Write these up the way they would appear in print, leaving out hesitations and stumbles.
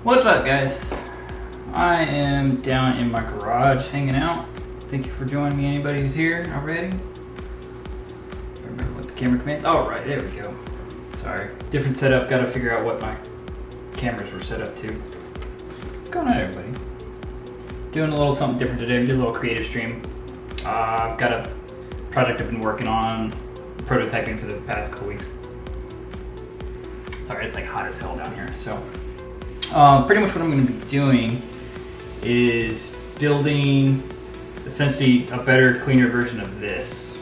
What's up, guys? I am down in my garage hanging out. Thank you for joining me, anybody who's here already. Remember what the camera commands? Oh, right, there we go. Sorry, different setup. Got to figure out what my cameras were set up to. What's going on, everybody? Doing a little something different today. We did a little creative stream. I've got a project I've been working on, prototyping for the past couple weeks. Sorry, it's like hot as hell down here. So, pretty much what I'm going to be doing is building essentially a better, cleaner version of this.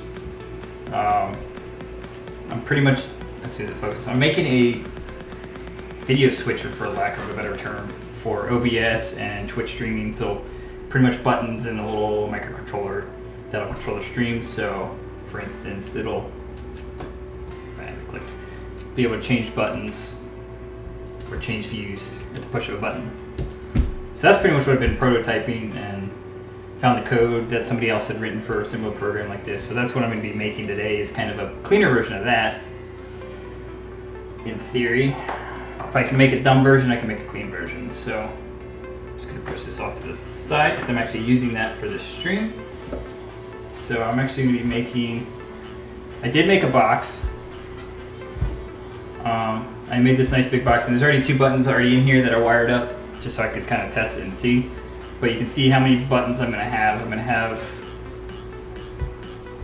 I'm pretty much, let's see the focus. I'm making a video switcher, for lack of a better term, for OBS and Twitch streaming. So pretty much buttons and a little microcontroller that'll control the stream. So for instance, it'll be able to change buttons or change views at the push of a button. So that's pretty much what I've been prototyping, and found the code that somebody else had written for a similar program like this. So that's what I'm going to be making today, is kind of a cleaner version of that. In theory, if I can make a dumb version, I can make a clean version. So I'm just going to push this off to the side because I'm actually using that for this stream. So I'm actually going to be making, I did make a box. I made this nice big box, and there's already two buttons already in here that are wired up, just so I could kind of test it and see. But you can see how many buttons I'm going to have. I'm going to have,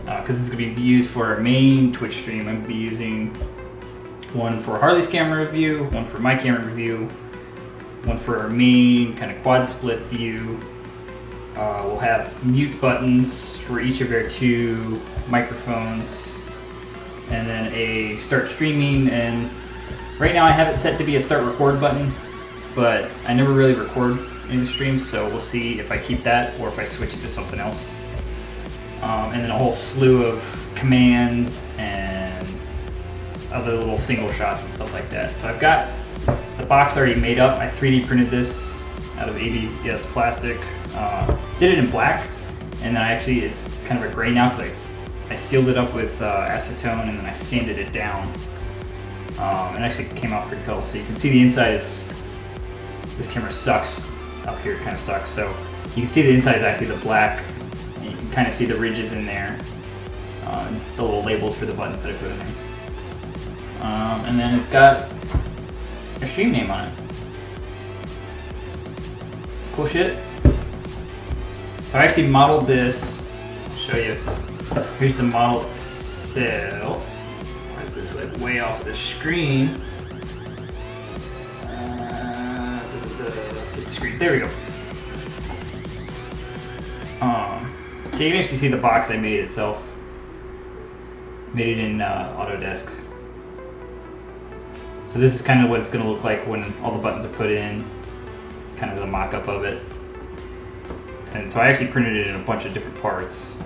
because this is going to be used for our main Twitch stream, I'm going to be using one for Harley's camera review, one for my camera review, one for our main kind of quad split view. We'll have mute buttons for each of our two microphones, and then a start streaming. And right now I have it set to be a start record button, but I never really record in the stream, so we'll see if I keep that or if I switch it to something else. And then a whole slew of commands and other little single shots and stuff like that. So I've got the box already made up. I 3D printed this out of ABS plastic. Did it in black, and then it's kind of a gray now because I sealed it up with acetone, and then I sanded it down. It actually came out pretty cool. So you can see the inside is, this camera sucks. Up here it kind of sucks. So you can see the inside is actually the black, and you can kind of see the ridges in there. The little labels for the buttons that I put in there. And then it's got a stream name on it. Cool shit. So I actually modeled this. I'll show you. Here's the model itself. Why is this like way off the screen? There we go. So you can actually see the box I made itself. Made it in Autodesk. So this is kind of what it's going to look like when all the buttons are put in. Kind of the mock-up of it. And so I actually printed it in a bunch of different parts.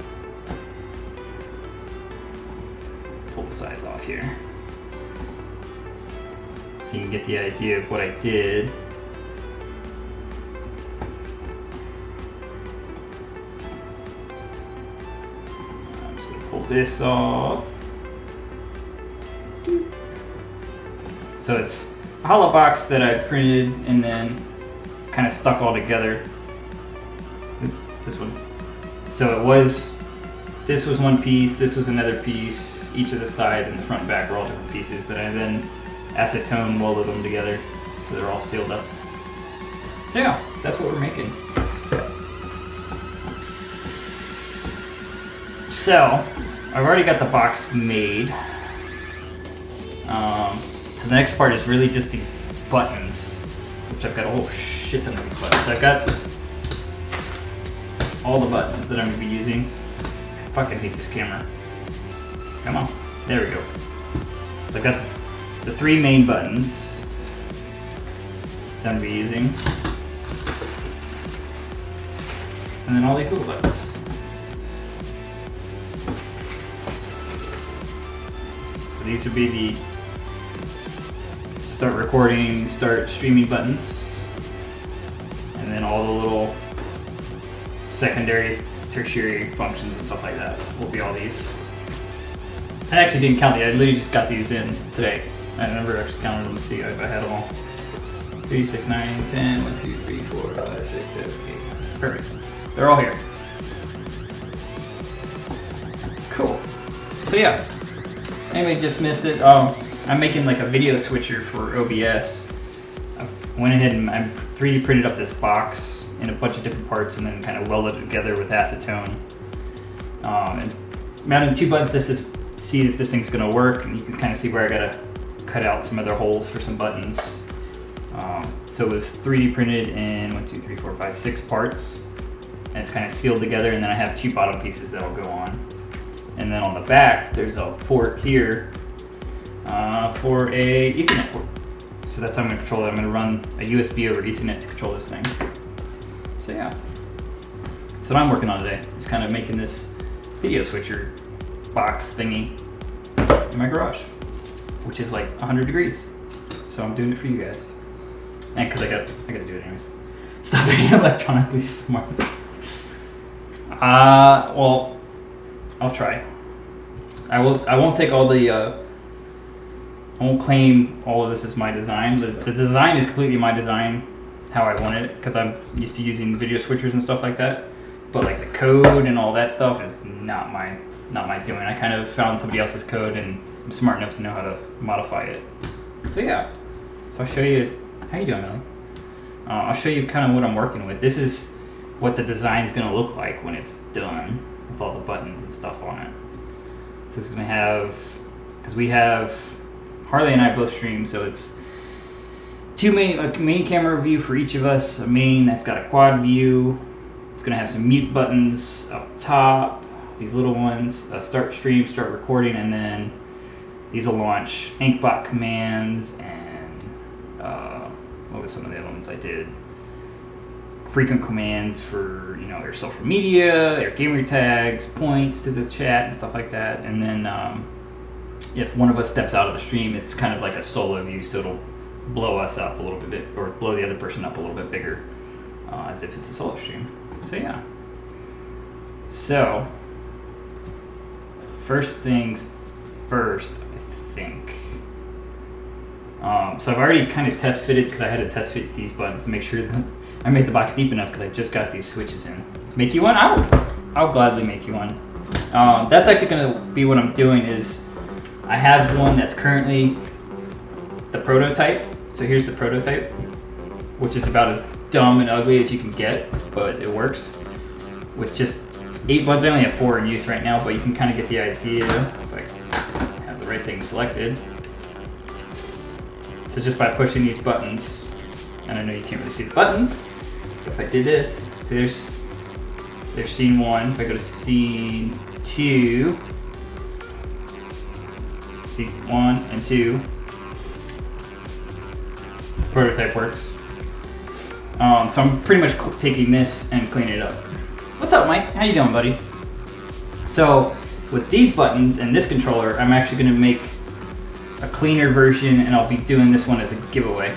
Pull the sides off here, so you can get the idea of what I did. I'm just going to pull this off. So it's a hollow box that I printed and then kind of stuck all together. Oops, this one. So this was one piece, this was another piece. Each of the side and the front and back are all different pieces that I then acetone welded them together so they're all sealed up. So yeah, that's what we're making. So I've already got the box made. The next part is really just these buttons, which I've got a whole shit ton of these buttons. So I've got all the buttons that I'm going to be using. I fucking hate this camera. Come on, there we go. So I've got the three main buttons that I'm going to be using. And then all these little buttons. So these would be the start recording, start streaming buttons. And then all the little secondary, tertiary functions and stuff like that will be all these. I actually didn't count these, I literally just got these in today. I never actually counted them to see if I had them all. 3, 6, 9, 10, 1, 2, 3, 4, 5, 6, 7, 8. Perfect. They're all here. Cool. So yeah, anybody just missed it. I'm making like a video switcher for OBS. I went ahead and I 3D printed up this box in a bunch of different parts and then kind of welded it together with acetone. And mounting 2 buttons just to see if this thing's gonna work, and you can kind of see where I gotta cut out some other holes for some buttons. So it was 3D printed in 1, 2, 3, 4, 5, 6 parts, and it's kind of sealed together, and then I have 2 bottom pieces that'll go on. And then on the back, there's a port here for a Ethernet port. So that's how I'm gonna control it. I'm gonna run a USB over Ethernet to control this thing. So yeah, that's what I'm working on today. Just kind of making this video switcher box thingy in my garage, which is like 100 degrees. So I'm doing it for you guys. And because I gotta do it anyways. Stop being electronically smart. Well, I'll try. I won't take all the, I won't claim all of this as my design. The design is completely my design, how I want it, because I'm used to using video switchers and stuff like that. But like the code and all that stuff is not my doing. I kind of found somebody else's code and I'm smart enough to know how to modify it. So yeah, so I'll show you. How you doing, Ellie? I'll show you kind of what I'm working with. This is what the design is going to look like when it's done with all the buttons and stuff on it. So it's going to have, because we have Harley and I both stream, so it's a main camera view for each of us, a main that's got a quad view. It's going to have some mute buttons up top, these little ones, start stream, start recording, and then these will launch inkbot commands and what were some of the other ones I did? Frequent commands for, you know, your social media, your gamer tags, points to the chat and stuff like that. And then if one of us steps out of the stream, it's kind of like a solo view, so it'll blow us up a little bit, or blow the other person up a little bit bigger, as if it's a solo stream. So yeah. So first things first, I think. So I've already kind of test fitted, because I had to test fit these buttons to make sure that I made the box deep enough, because I just got these switches in. Make you one? I'll gladly make you one. That's actually going to be what I'm doing. Is I have one that's currently the prototype. So here's the prototype, which is about as dumb and ugly as you can get, but it works with just 8 buttons. I only have 4 in use right now, but you can kind of get the idea if I have the right thing selected. So just by pushing these buttons, and I know you can't really see the buttons, but if I did this, see there's scene 1. If I go to scene 2, scene 1 and 2, prototype works. So I'm pretty much taking this and cleaning it up. What's up, Mike? How you doing, buddy? So with these buttons and this controller, I'm actually going to make a cleaner version, and I'll be doing this one as a giveaway.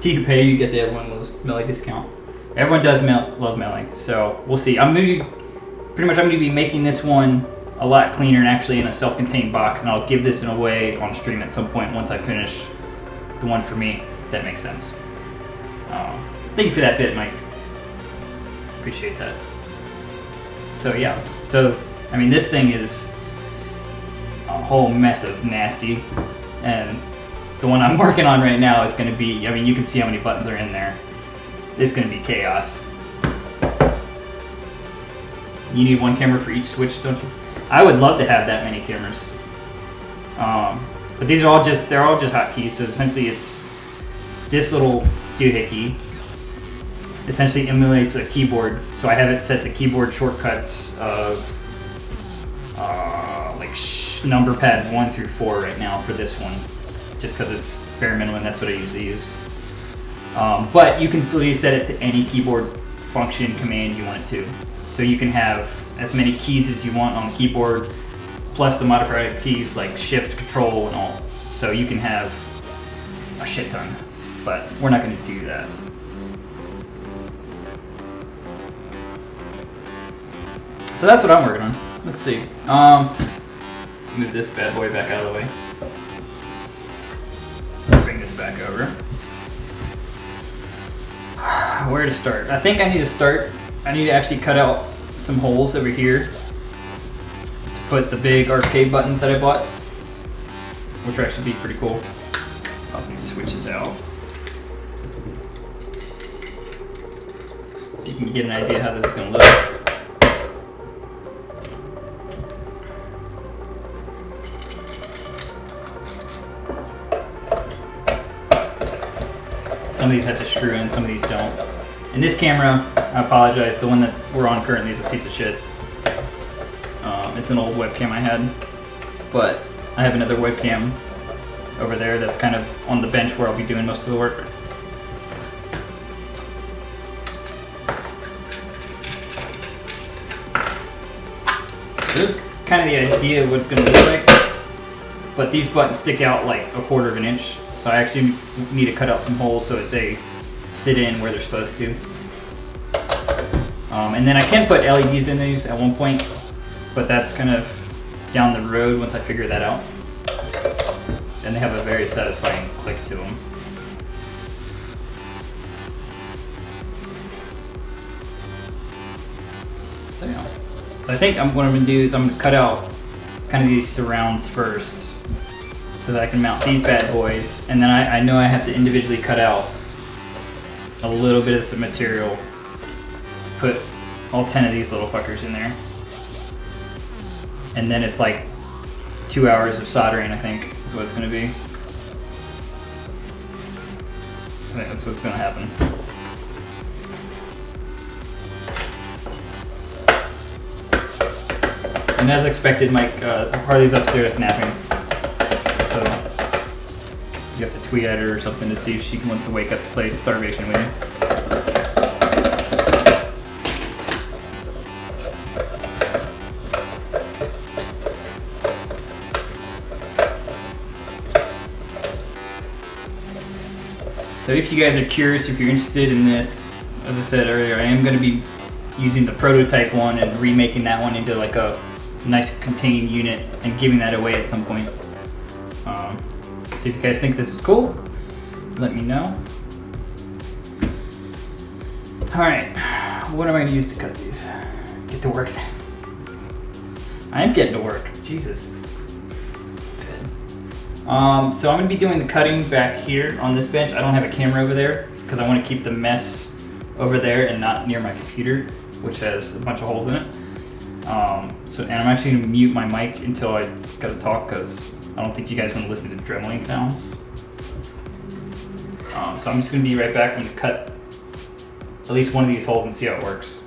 Do you pay? You get the everyone loves Melee discount. Everyone does love Melee, so we'll see. I'm going to be making this one a lot cleaner and actually in a self-contained box, and I'll give this in a way on stream at some point once I finish the one for me. If that makes sense. Thank you for that bit, Mike. Appreciate that. So yeah, so I mean, this thing is a whole mess of nasty, and the one I'm working on right now is going to be, I mean, you can see how many buttons are in there. It's going to be chaos. You need one camera for each switch, don't you? I would love to have that many cameras. But these are all just, they're all just hotkeys. So essentially it's this little doohickey essentially emulates a keyboard. So I have it set to keyboard shortcuts of like number pad 1 through 4 right now for this one, just because it's bare minimum. That's what I usually use. But you can still set it to any keyboard function command you want it to. So you can have as many keys as you want on the keyboard, plus the modifier keys like shift, control, and all. So you can have a shit ton, but we're not going to do that. So that's what I'm working on. Let's see. Move this bad boy back out of the way. back over. Where to start? I think I need to actually cut out some holes over here to put the big arcade buttons that I bought, which will actually be pretty cool. Pop these switches out so you can get an idea how this is going to look. Some of these have to screw in, some of these don't. And this camera, I apologize, the one that we're on currently is a piece of shit. It's an old webcam I had, but I have another webcam over there that's kind of on the bench where I'll be doing most of the work. This is kind of the idea of what it's going to look like, but these buttons stick out like 1/4 of an inch, so I actually need to cut out some holes so that they sit in where they're supposed to. And then I can put LEDs in these at one point, but that's kind of down the road once I figure that out. And they have a very satisfying click to them. So yeah. So I think what I'm going to do is I'm going to cut out kind of these surrounds first so that I can mount these bad boys. And then I know I have to individually cut out a little bit of some material to put all 10 of these little fuckers in there. And then it's like 2 hours of soldering, I think, is what it's going to be. I think that's what's going to happen. And as expected, Mike, Harley's upstairs napping. So you have to tweet at her or something to see if she wants to wake up to play Starvation with you. So if you guys are curious, if you're interested in this, as I said earlier, I am going to be using the prototype one and remaking that one into like a nice contained unit and giving that away at some point. So if you guys think this is cool, let me know. Alright, what am I going to use to cut these? Get to work then. I am getting to work, Jesus. So I'm going to be doing the cutting back here on this bench. I don't have a camera over there because I want to keep the mess over there and not near my computer, which has a bunch of holes in it. And I'm actually going to mute my mic until I gotta talk because I don't think you guys want to listen to dremeling sounds. So I'm just going to be right back. I'm going to cut at least one of these holes and see how it works.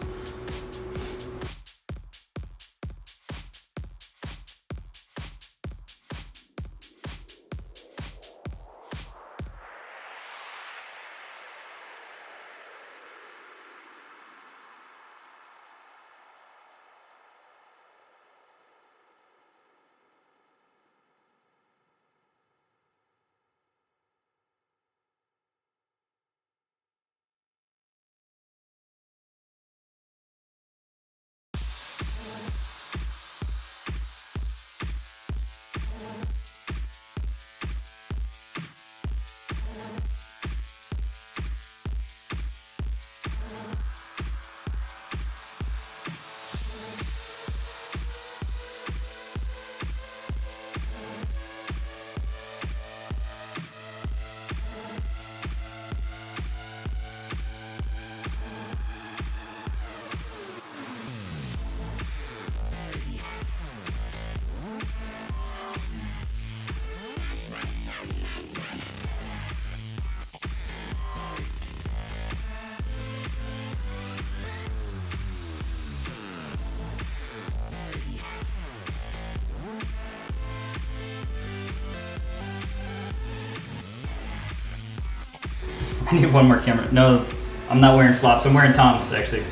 I need one more camera. No, I'm not wearing flops. I'm wearing Toms, actually.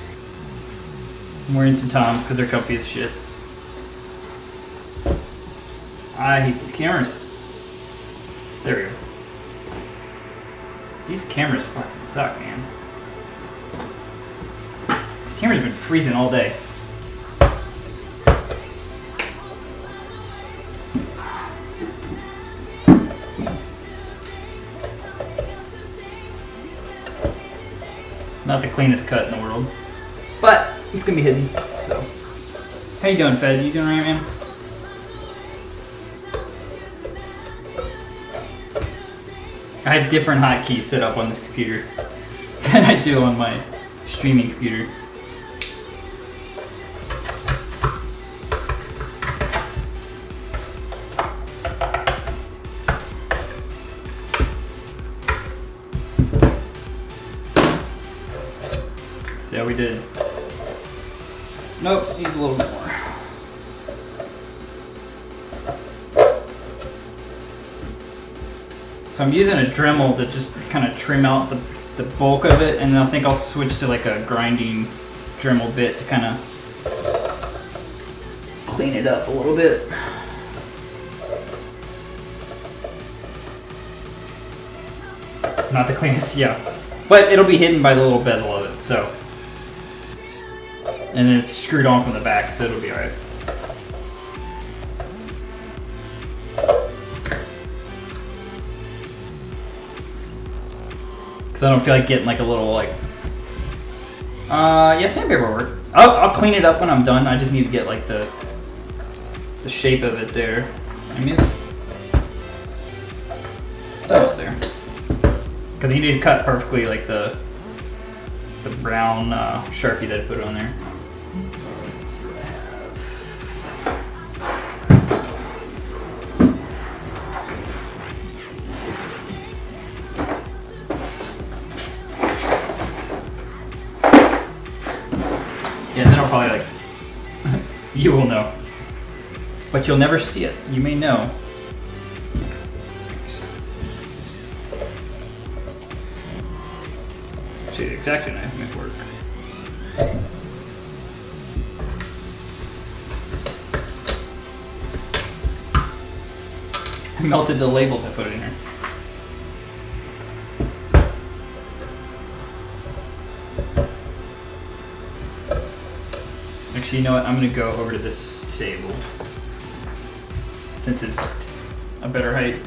I'm wearing some Toms because they're comfy as shit. I hate these cameras. There we go. These cameras fucking suck, man. This camera's been freezing all day. Not the cleanest cut in the world, but it's gonna be hidden. So, how you doing, Fed? You doing alright, man? I have different hotkeys set up on this computer than I do on my streaming computer. See how we did. Nope, needs a little bit more. So I'm using a Dremel to just kind of trim out the bulk of it, and then I think I'll switch to like a grinding Dremel bit to kind of clean it up a little bit. Not the cleanest, yeah. But it'll be hidden by the little bezel of it, so. And then it's screwed on from the back, so it'll be alright. Because I don't feel like getting like a little like... yeah, sandpaper will work. I'll clean it up when I'm done. I just need to get like the shape of it there. I mean, it's almost there. Because you need to cut perfectly like the brown Sharpie that I put on there. Yeah, then I'll probably like, you will know. But you'll never see it. You may know. Actually, the X-Acto knife might work. I melted the labels I put in here. Actually, you know what? I'm going to go over to this table since it's a better height.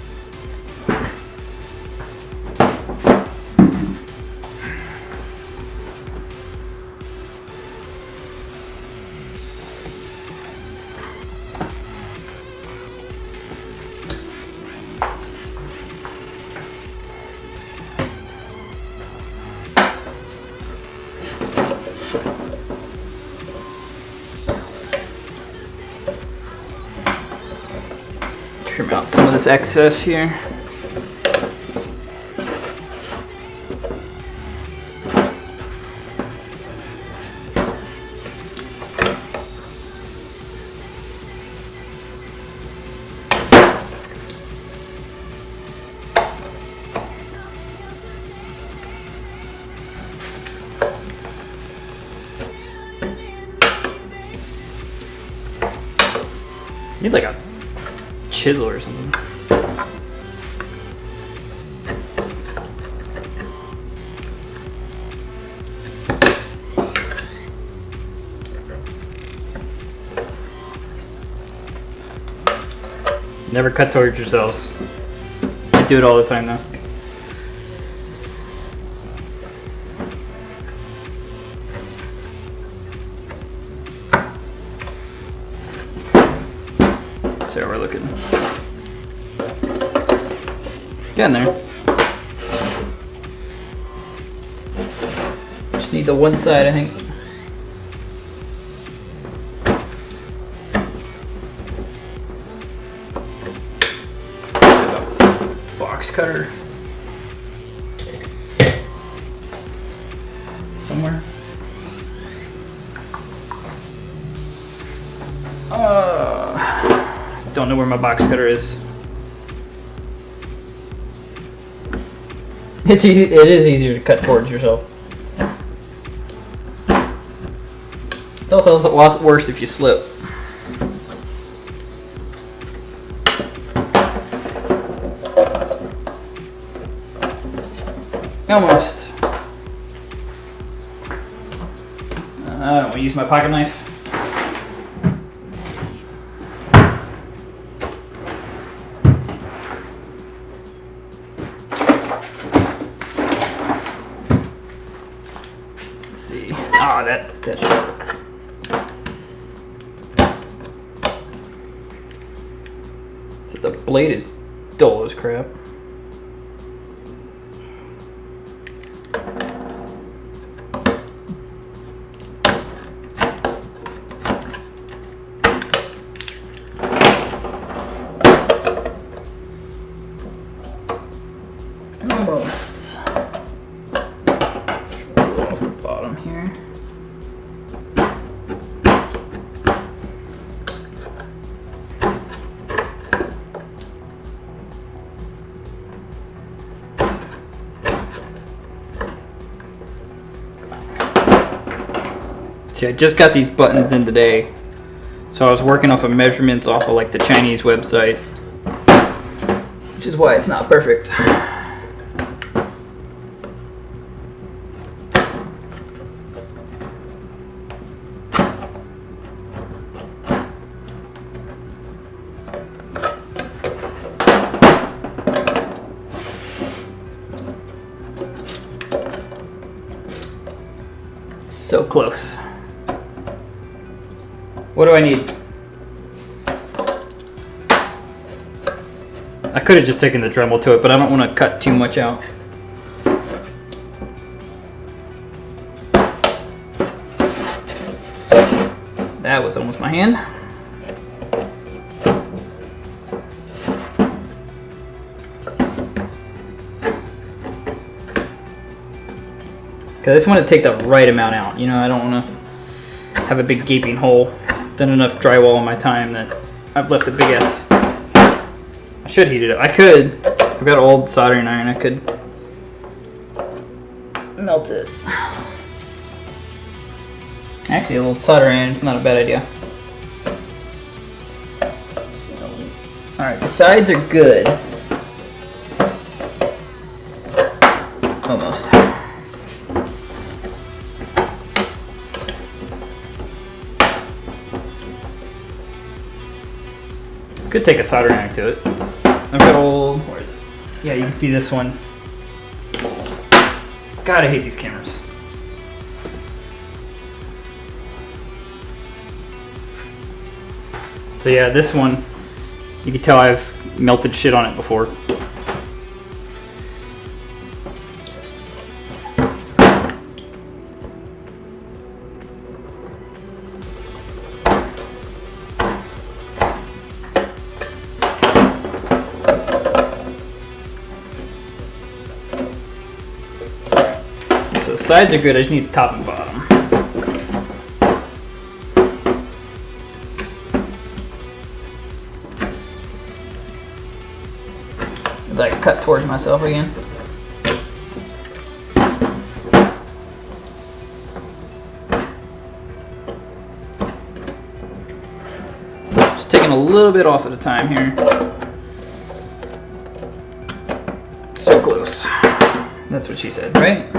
Trim out some of this excess here. Need like a chisel or something. Never cut towards yourselves. I do it all the time now. See how we're looking. Getting there. Just need the one side, I think. Box cutter. Somewhere. Don't know where my box cutter is. It's easy. It is easier to cut towards yourself. It's also a lot worse if you slip. Almost. I don't want to use my pocket knife. Ah, that should work. So the blade is dull as crap. Almost. Off the bottom here. See, I just got these buttons in today, so I was working off of measurements off of like the Chinese website, which is why it's not perfect. So close. What do I need? I could have just taken the Dremel to it, but I don't want to cut too much out. That was almost my hand. Because I just want to take the right amount out. You know, I don't want to have a big gaping hole. Done enough drywall in my time that I've left a big ass. I should heat it up. I could. I've got an old soldering iron. I could melt it. Actually, a little soldering iron is not a bad idea. Alright, the sides are good. Almost. Could take a soldering iron to it. I've got old. Where is it? Yeah, you can see this one. God, I hate these cameras. So yeah, this one, you can tell I've melted shit on it before. So the sides are good, I just need the top and bottom. Like cut towards myself again. Just taking a little bit off at a time here. So close. That's what she said, right?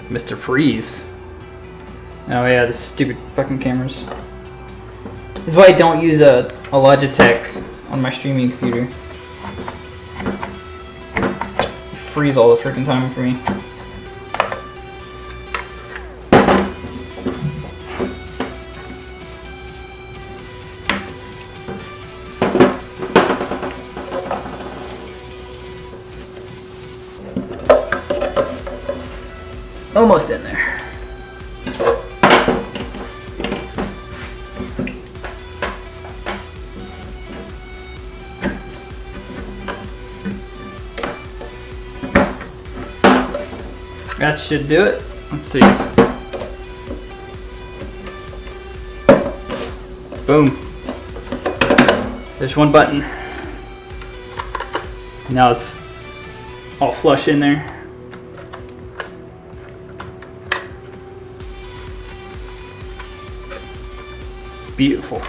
Mr. Freeze. Oh yeah, the stupid fucking cameras. This is why I don't use a Logitech on my streaming computer. Freeze all the freaking time for me. Almost in there. That should do it. Let's see. Boom. There's one button. Now it's all flush in there. Beautiful.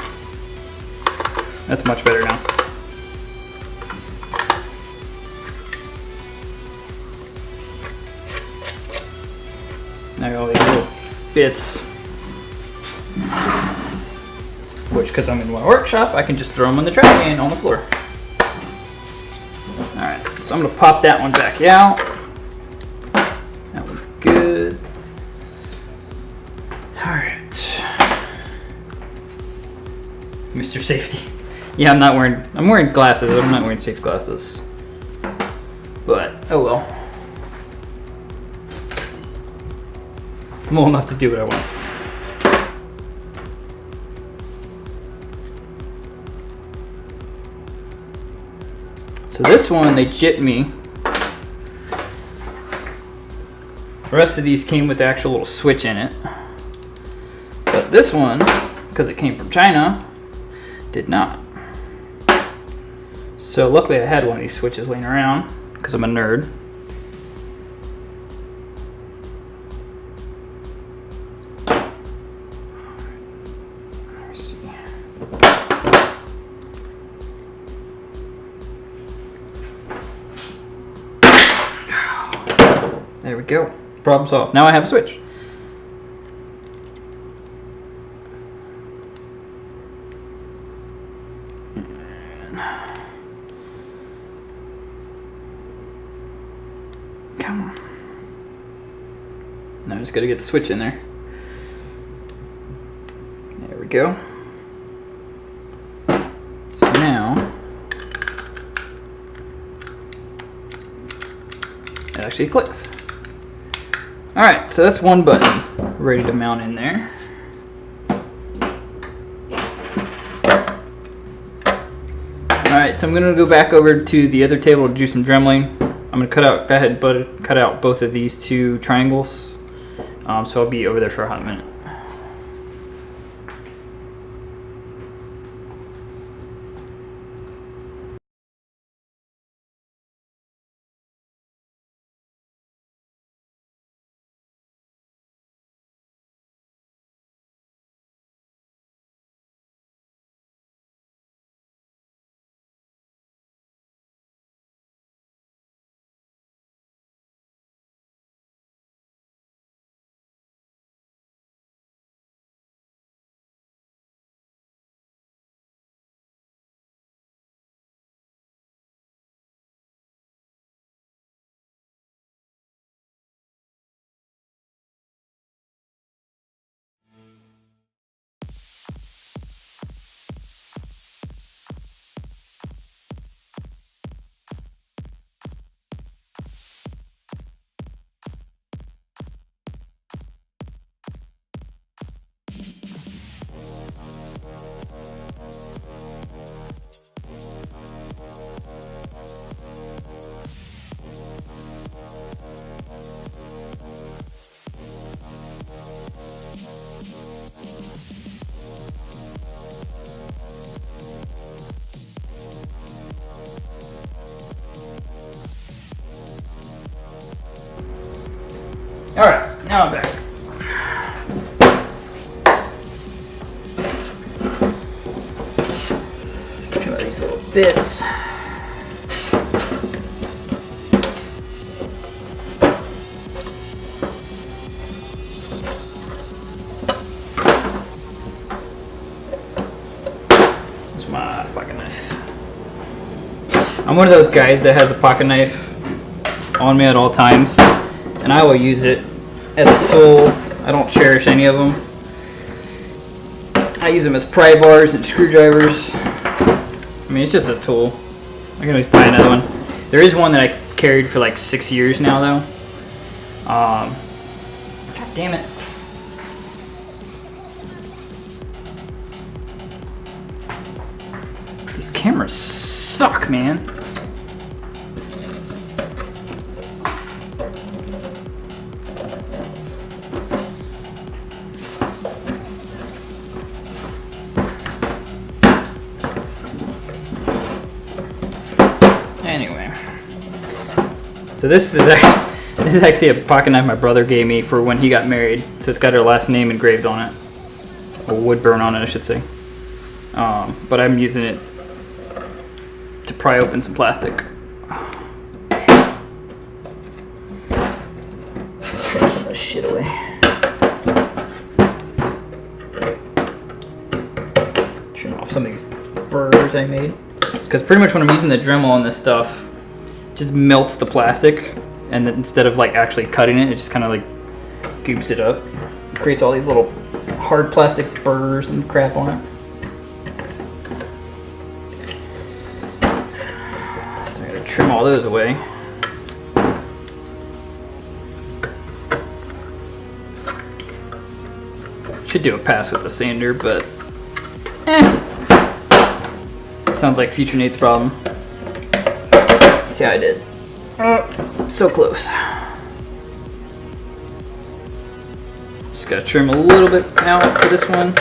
That's much better now. Now all these little bits, which, because I'm in my workshop, I can just throw them in the trash can on the floor. Alright, so I'm going to pop that one back out. That one's good. Alright. Mr. Safety. Yeah, I'm wearing glasses, but I'm not wearing safe glasses. But, oh well. I'm old enough to do what I want. So this one, they gypped me. The rest of these came with the actual little switch in it. But this one, because it came from China, did not. So luckily I had one of these switches laying around, because I'm a nerd. Let's see. There we go. Problem solved. Now I have a switch. Come on. Now I just gotta get the switch in there. There we go. So now it actually clicks. Alright, so that's one button ready to mount in there. Alright, so I'm gonna go back over to the other table to do some dremeling. I'm gonna go ahead and cut out both of these two triangles. So I'll be over there for a hot minute. Alright, now I'm back. Try these little bits. That's my pocket knife. I'm one of those guys that has a pocket knife on me at all times, and I will use it as a tool. I don't cherish any of them. I use them as pry bars and screwdrivers. I mean, it's just a tool. I can always buy another one. There is one that I carried for like 6 years now, though. God damn it. These cameras suck, man. Anyway, so this is actually a pocket knife my brother gave me for when he got married. So it's got her last name engraved on it, or wood burn on it, I should say. But I'm using it to pry open some plastic. Throw some of this shit away. trim off some of these burrs I made. Because pretty much when I'm using the Dremel on this stuff, it just melts the plastic, and then instead of like actually cutting it, it just kind of like goops it up. It creates all these little hard plastic burrs and crap on it. So I'm gonna trim all those away. Should do a pass with the sander, but sounds like future Nate's problem. See how I did. So close. Just gotta trim a little bit out for this one.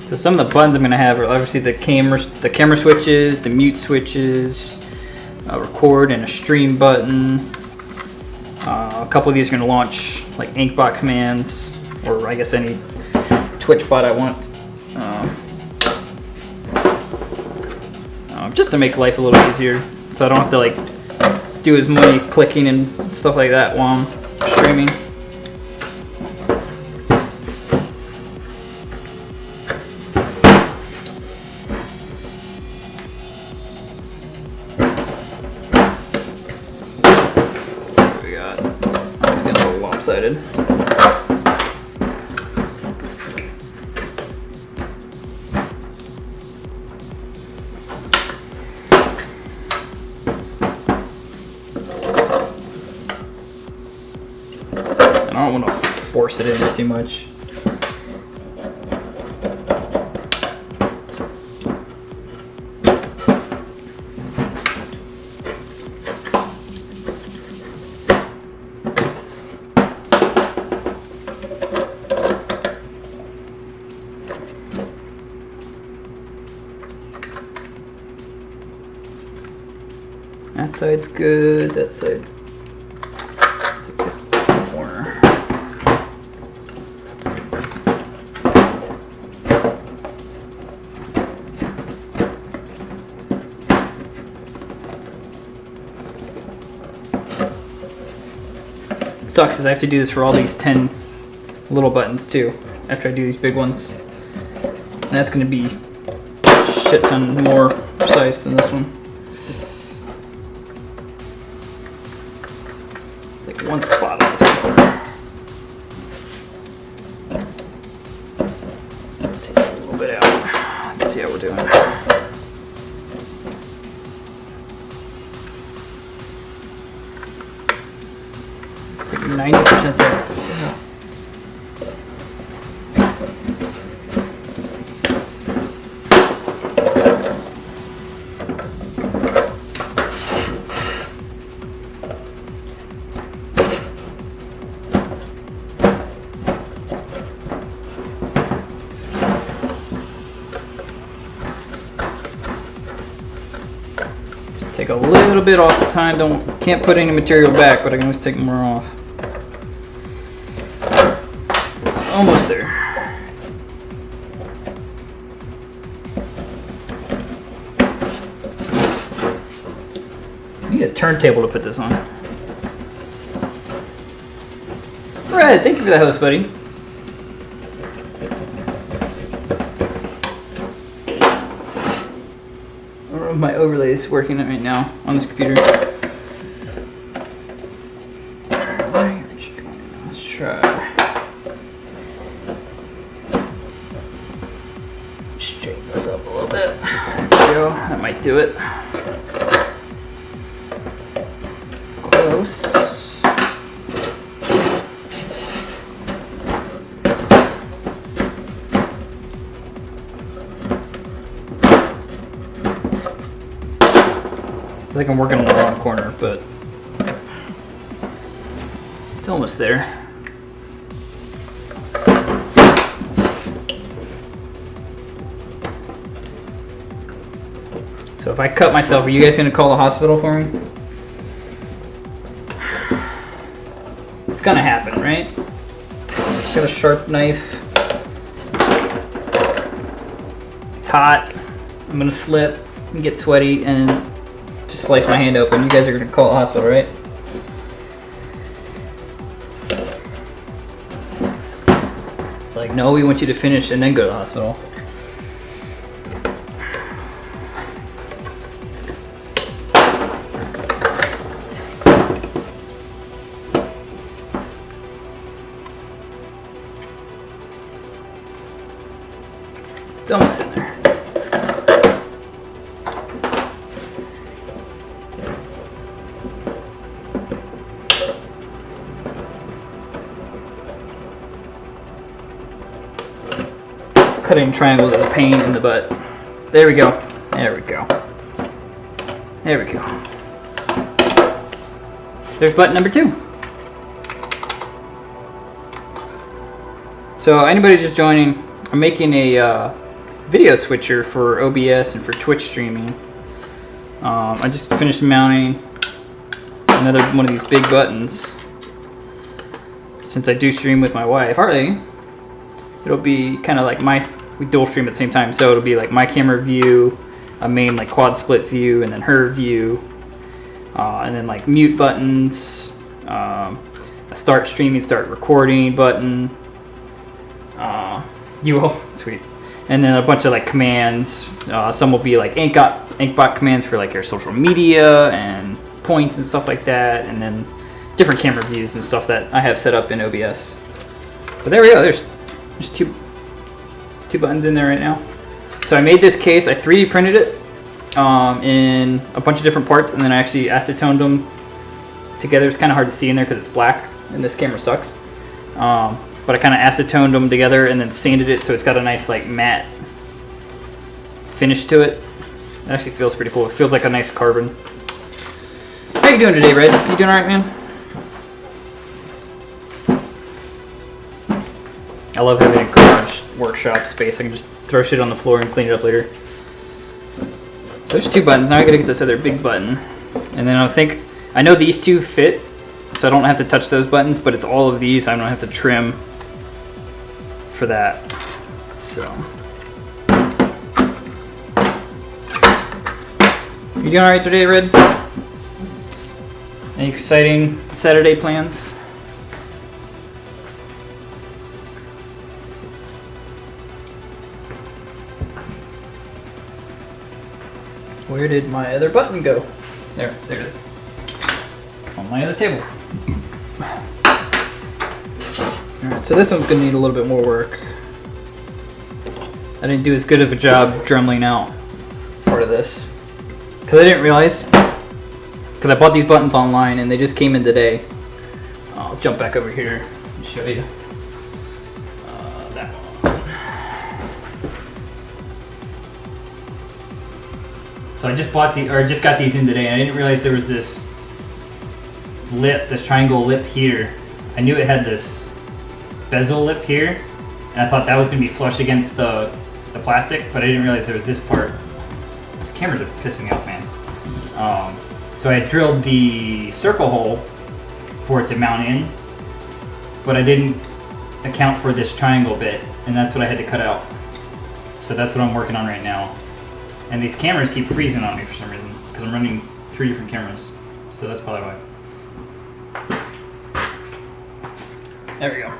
So some of the buttons I'm going to have are obviously the camera switches, the mute switches, a record and a stream button. A couple of these are going to launch like inkbot commands, or I guess any Twitch bot I want. Just to make life a little easier, so I don't have to like do as many clicking and stuff like that while I'm streaming. Lopsided. And I don't want to force it in too much. That side's good, that side's... Take this corner. Sucks is I have to do this for all these 10 little buttons too, after I do these big ones. And that's going to be a shit ton more precise than this one. Like one spot on this corner. Take a little bit out. Let's see how we're doing. Like 90% there. Yeah. Take a little bit off the time. Can't put any material back, but I can always take more off. Almost there. I need a turntable to put this on. Red, thank you for the host, buddy. My overlay is working right now on this computer. Let's try. Straighten this up a little bit. There we go. That might do it. Close. I think I'm working on the wrong corner, but it It's almost there. So if I cut myself, are you guys gonna call the hospital for me? It's gonna happen, right? Just got a sharp knife. It's hot. I'm gonna slip and get sweaty and just slice my hand open. You guys are gonna call the hospital, right? Like, no, we want you to finish and then go to the hospital. It's almost in there. Cutting triangles is a pain in the butt. There we go. There we go. There we go. There's button number 2. So anybody just joining, I'm making a video switcher for OBS and for Twitch streaming. I just finished mounting another one of these big buttons. Since I do stream with my wife, Harley, it'll be kind of like we dual stream at the same time, so it'll be like my camera view, a main like quad split view, and then her view, and then like mute buttons, a start streaming, start recording button, sweet, and then a bunch of like commands. Some will be like inkbot commands for like your social media and points and stuff like that, and then different camera views and stuff that I have set up in OBS. But there we go. There's two buttons in there right now. So I made this case. I 3D printed it in a bunch of different parts, and then I actually acetoned them together. It's kind of hard to see in there because it's black and this camera sucks. But I kind of acetoned them together and then sanded it so it's got a nice like matte finish to it. It actually feels pretty cool. It feels like a nice carbon. How you doing today, Red? You doing alright, man? I love having a garage workshop space. I can just throw shit on the floor and clean it up later. So there's 2 buttons. Now I gotta get this other big button. And then I know these 2 fit, so I don't have to touch those buttons, but it's all of these. I don't have to trim for that. So. You doing alright today, Red? Any exciting Saturday plans? Where did my other button go? There it is. On my other table. Alright, so this one's gonna need a little bit more work. I didn't do as good of a job dremeling out part of this. Because I didn't realize, because I bought these buttons online and they just came in today. I'll jump back over here and show you that one. So I just got these in today, and I didn't realize there was this lip, this triangle lip here. I knew it had this bezel lip here, and I thought that was going to be flush against the plastic, but I didn't realize there was this part. These cameras are pissing me off, man. So I drilled the circle hole for it to mount in, but I didn't account for this triangle bit, and that's what I had to cut out. So that's what I'm working on right now. And these cameras keep freezing on me for some reason, because I'm running 3 different cameras. So that's probably why. There we go.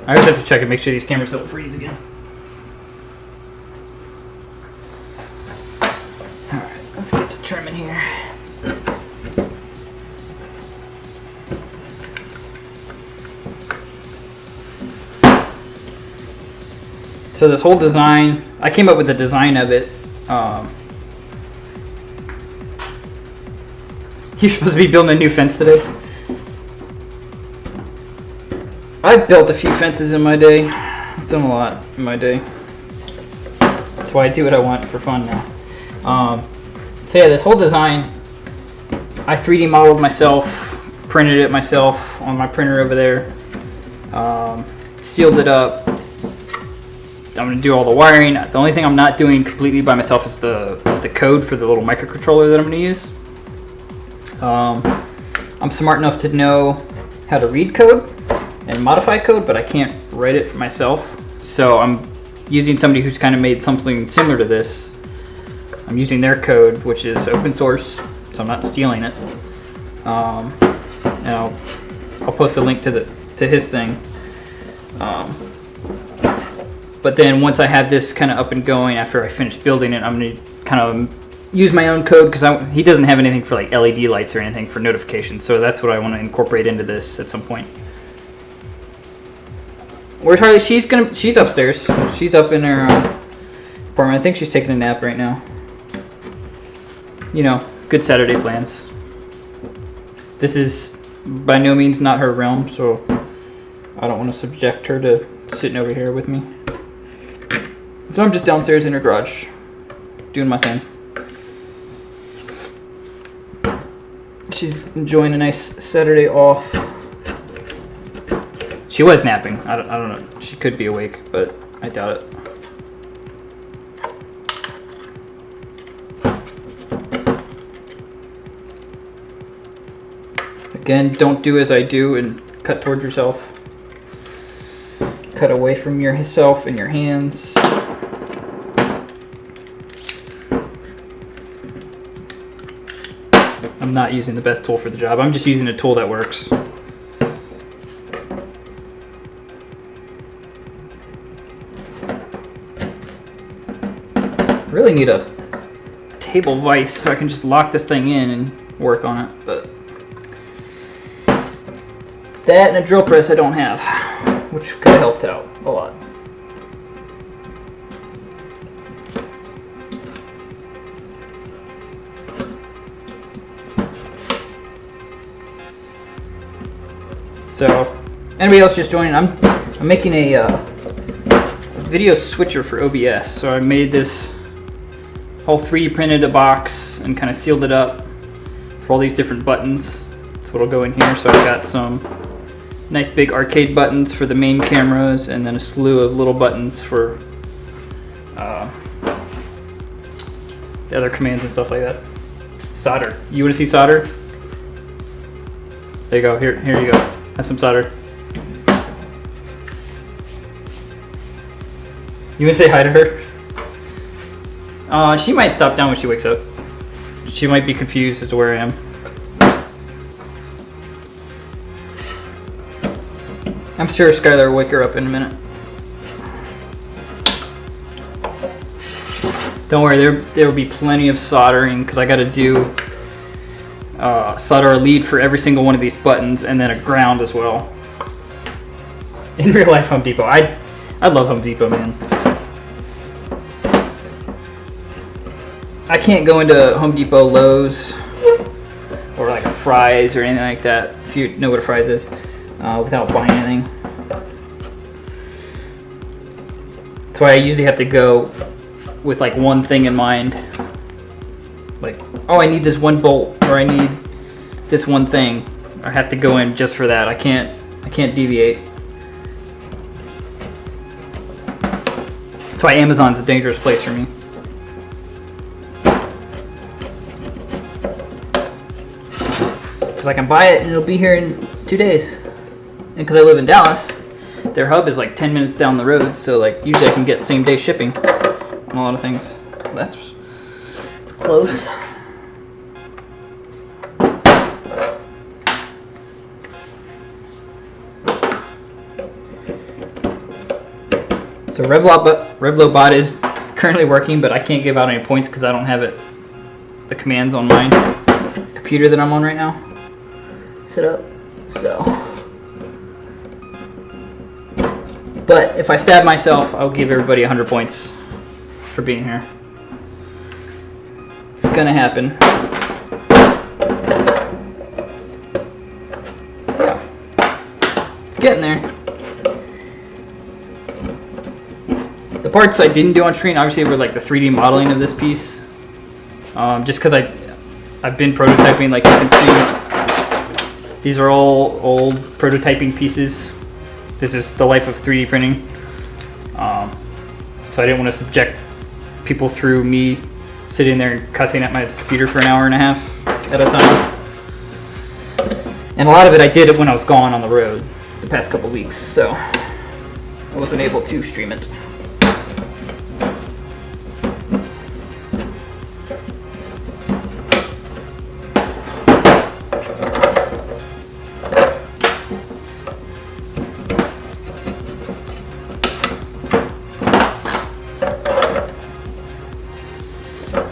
I always have to check and make sure these cameras don't freeze again. Alright, let's get to trimming here. So this whole design, I came up with the design of it. You're supposed to be building a new fence today? I've built a few fences in my day. I've done a lot in my day. That's why I do what I want for fun now. So yeah, this whole design, I 3D modeled myself, printed it myself on my printer over there. Sealed it up. I'm going to do all the wiring. The only thing I'm not doing completely by myself is the code for the little microcontroller that I'm going to use. I'm smart enough to know how to read code and modify code, but I can't write it for myself. So I'm using somebody who's kind of made something similar to this. I'm using their code, which is open source, so I'm not stealing it. And I'll post a link to his thing. But then once I have this kind of up and going, after I finish building it, I'm going to kind of use my own code, because he doesn't have anything for like LED lights or anything for notifications. So that's what I want to incorporate into this at some point. Where's Harley? She's upstairs. She's up in her apartment. I think she's taking a nap right now. You know, good Saturday plans. This is by no means not her realm, so I don't want to subject her to sitting over here with me. So I'm just downstairs in her garage, doing my thing. She's enjoying a nice Saturday off. She was napping. I don't know. She could be awake, but I doubt it. Again, don't do as I do and cut towards yourself. Cut away from yourself and your hands. I'm not using the best tool for the job. I'm just using a tool that works. I really need a table vise so I can just lock this thing in and work on it, but that and a drill press I don't have, which could have helped out a lot. So, anybody else just joining? I'm making a video switcher for OBS. So I made this whole 3D printed a box and kind of sealed it up for all these different buttons. That's what'll go in here. So I've got some nice big arcade buttons for the main cameras, and then a slew of little buttons for the other commands and stuff like that. Solder. You want to see solder? There you go. Here you go. Have some solder. You want to say hi to her? She might stop down when she wakes up. She might be confused as to where I am. I'm sure Skylar will wake her up in a minute. Don't worry, there will be plenty of soldering, because I got to do solder a lead for every single one of these buttons, and then a ground as well. In real life Home Depot. I love Home Depot, man. I can't go into Home Depot, Lowe's, or like a Fry's or anything like that, if you know what a Fry's is, without buying anything. That's why I usually have to go with like one thing in mind. Like, oh, I need this one bolt, or I need this one thing. I have to go in just for that. I can't deviate. That's why Amazon's a dangerous place for me. Because I can buy it and it'll be here in 2 days. And because I live in Dallas, their hub is like 10 minutes down the road, so like usually I can get same day shipping on a lot of things. It's close. So RevloBot is currently working, but I can't give out any points because I don't have the commands on my computer that I'm on right now set up. So, but if I stab myself, I'll give everybody 100 points for being here. It's gonna happen. Yeah, it's getting there. The parts I didn't do on screen obviously were like the 3D modeling of this piece. Just because I've been prototyping, like you can see. These are all old prototyping pieces. This is the life of 3D printing. So I didn't want to subject people through me sitting there and cussing at my computer for an hour and a half at a time. And a lot of it I did when I was gone on the road the past couple weeks, so I wasn't able to stream it.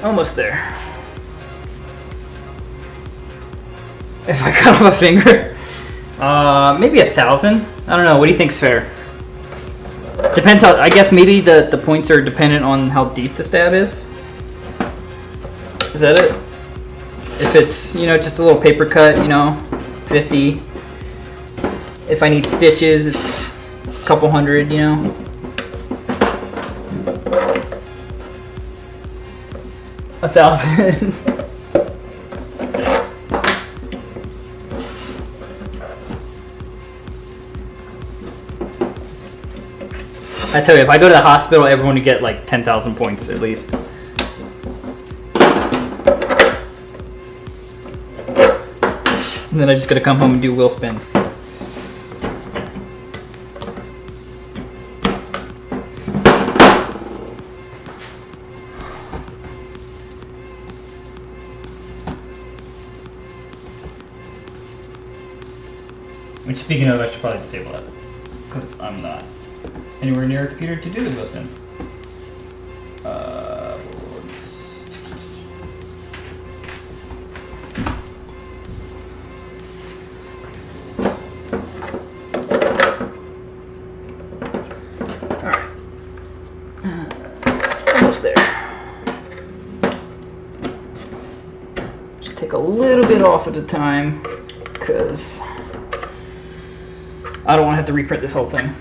Almost there. If I cut off a finger, maybe 1,000. I don't know. What do you think's fair? Depends how. I guess maybe the points are dependent on how deep the stab is. Is that it? If it's, you know, just a little paper cut, you know, 50. If I need stitches, it's a couple hundred, you know. A 1,000. I tell you, if I go to the hospital, everyone would get like 10,000 points at least. And then I just gotta come home and do wheel spins. Which, speaking of, I should probably disable that because I'm not anywhere near a computer to do the wheel spins. Alright. Almost there. Just take a little bit off at a time because I don't want to have to reprint this whole thing.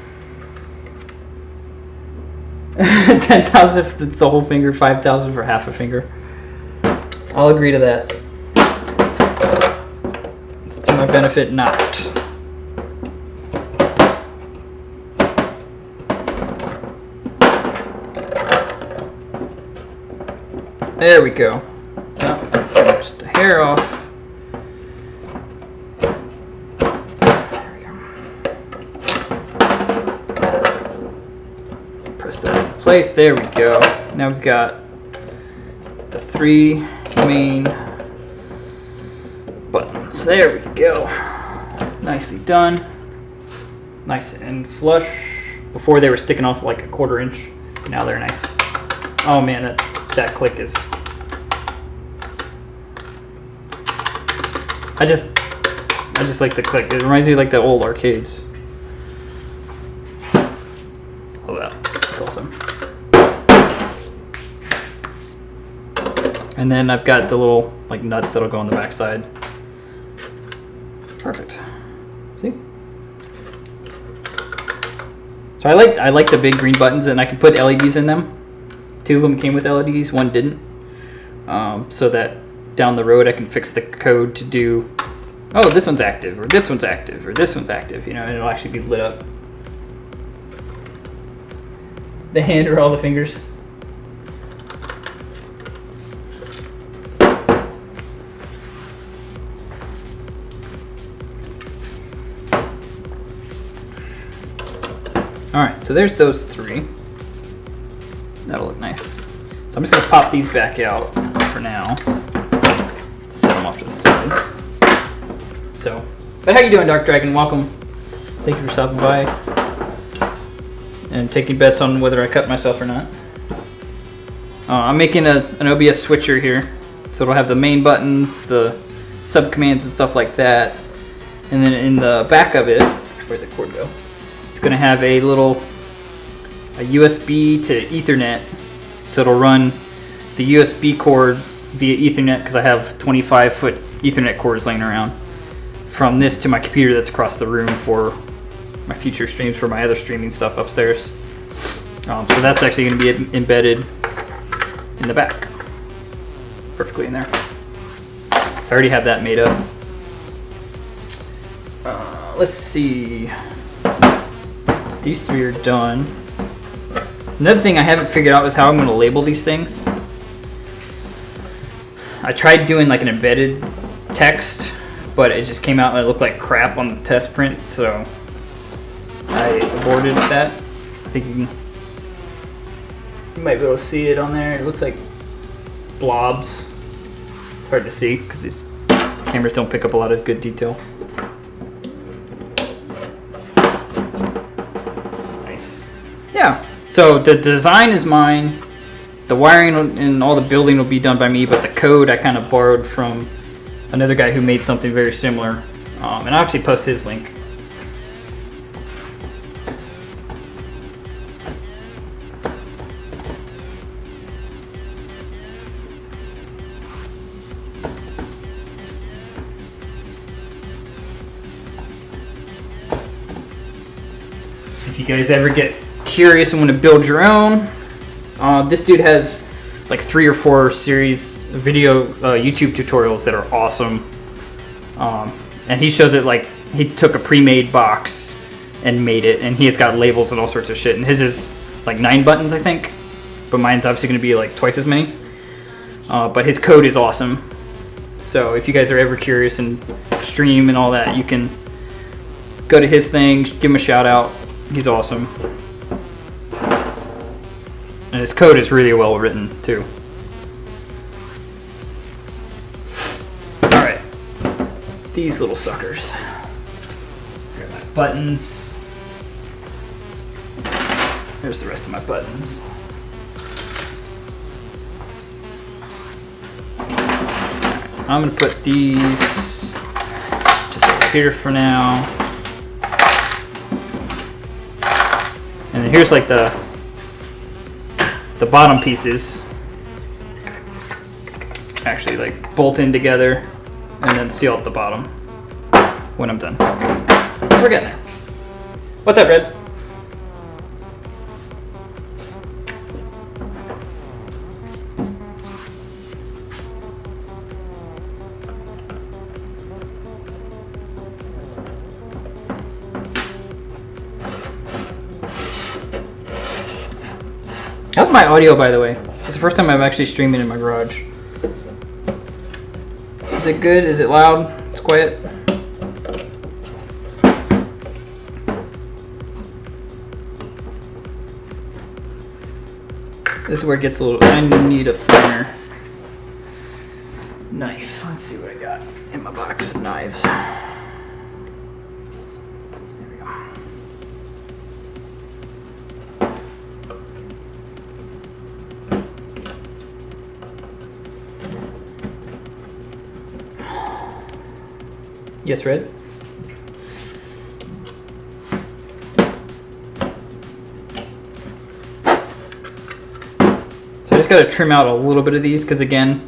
10,000 if it's the whole finger, 5,000 for half a finger. I'll agree to that. It's to my benefit not. There we go. Oh, just a hair off. Press that in place. There we go. Now we've got the 3 main buttons. There we go. Nicely done. Nice and flush. Before they were sticking off like a 1/4 inch. Now they're nice. Oh man, that click is. I just like the click. It reminds me of like the old arcades. Oh, that's awesome. And then I've got the little like nuts that'll go on the back side. Perfect. See? So I like the big green buttons, and I can put LEDs in them. 2 of them came with LEDs, 1 didn't. So that down the road I can fix the code to do, oh, this one's active, or this one's active, or this one's active, you know, and it'll actually be lit up. The hand or all the fingers. Alright, so there's those 3. That'll look nice. So I'm just gonna pop these back out for now. Set them off to the side. So, but how you doing, Dark Dragon? Welcome. Thank you for stopping by and taking bets on whether I cut myself or not. I'm making an OBS switcher here, so it'll have the main buttons, the sub commands and stuff like that, and then in the back of it, where'd the cord go? It's gonna have a USB to Ethernet, so it'll run the USB cord via Ethernet because I have 25-foot Ethernet cords laying around from this to my computer that's across the room for my future streams for my other streaming stuff upstairs. So that's actually going to be embedded in the back, perfectly in there. So I already have that made up. let's see. These 3 are done. Another thing I haven't figured out is how I'm going to label these things. I tried doing like an embedded text, but it just came out and it looked like crap on the test print, so I aborted that. I think you might be able to see it on there. It looks like blobs. It's hard to see because these cameras don't pick up a lot of good detail. Nice. Yeah, so the design is mine. The wiring and all the building will be done by me, but the code I kind of borrowed from another guy who made something very similar. And I'll actually post his link. If you guys ever get curious and want to build your own, this dude has like 3 or 4 series video YouTube tutorials that are awesome. And he shows it like he took a pre-made box and made it, and he has got labels and all sorts of shit. And his is like 9 buttons, I think, but mine's obviously going to be like twice as many. But his code is awesome. So if you guys are ever curious and stream and all that, you can go to his thing, give him a shout out. He's awesome. And his code is really well written too. Alright. These little suckers. Got my buttons. There's the rest of my buttons. I'm going to put these just over here for now. And then here's like the bottom pieces actually like bolt in together and then seal at the bottom when I'm done. We're getting there. What's up, Red? How's my audio, by the way? It's the first time I'm actually streaming in my garage. Is it good? Is it loud? It's quiet? This is where it gets a little... I need a thinner knife. Let's see what I got in my box of knives. Yes, Red? So I just got to trim out a little bit of these because, again,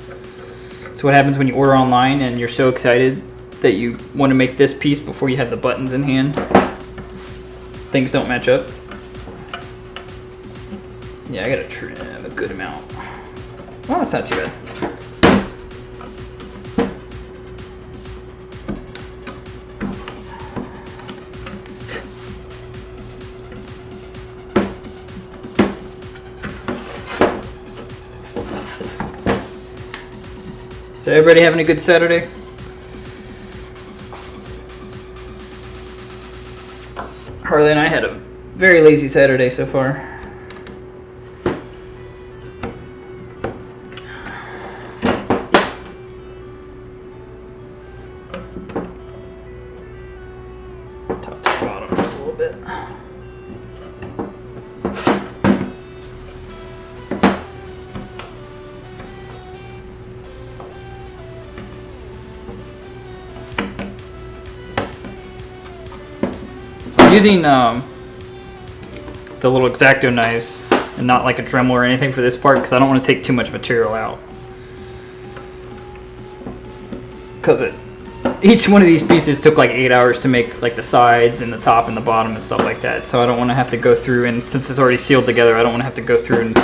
it's what happens when you order online and you're so excited that you want to make this piece before you have the buttons in hand. Things don't match up. Yeah, I got to trim a good amount. Well, that's not too bad. So everybody having a good Saturday? Harley and I had a very lazy Saturday so far. Top to bottom a little bit. Using the little X-Acto knives and not like a Dremel or anything for this part because I don't want to take too much material out. Because each one of these pieces took like 8 hours to make, like the sides and the top and the bottom and stuff like that. So I don't want to have to go through, and since it's already sealed together, I don't want to have to go through and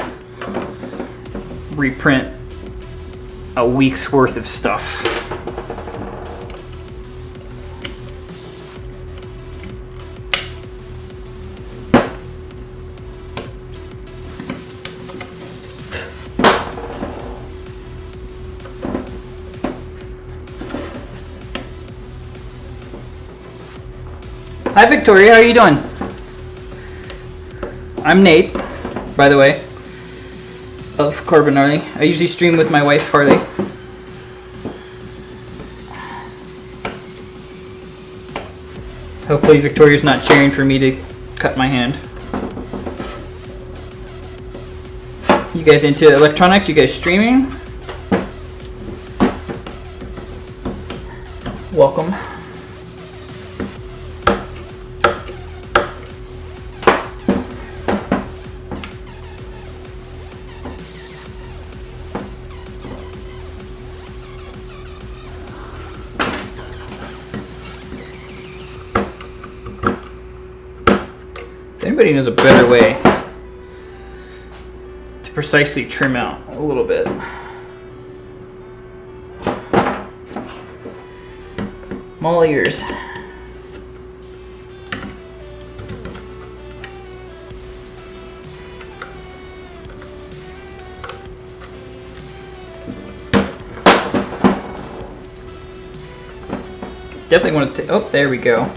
reprint a week's worth of stuff. Hi Victoria, how are you doing? I'm Nate, by the way, of Corbin Harley. I usually stream with my wife Harley. Hopefully Victoria's not cheering for me to cut my hand. You guys into electronics? You guys streaming? Welcome. If anybody knows a better way to precisely trim out a little bit. I'm all ears. Definitely want to, oh, there we go.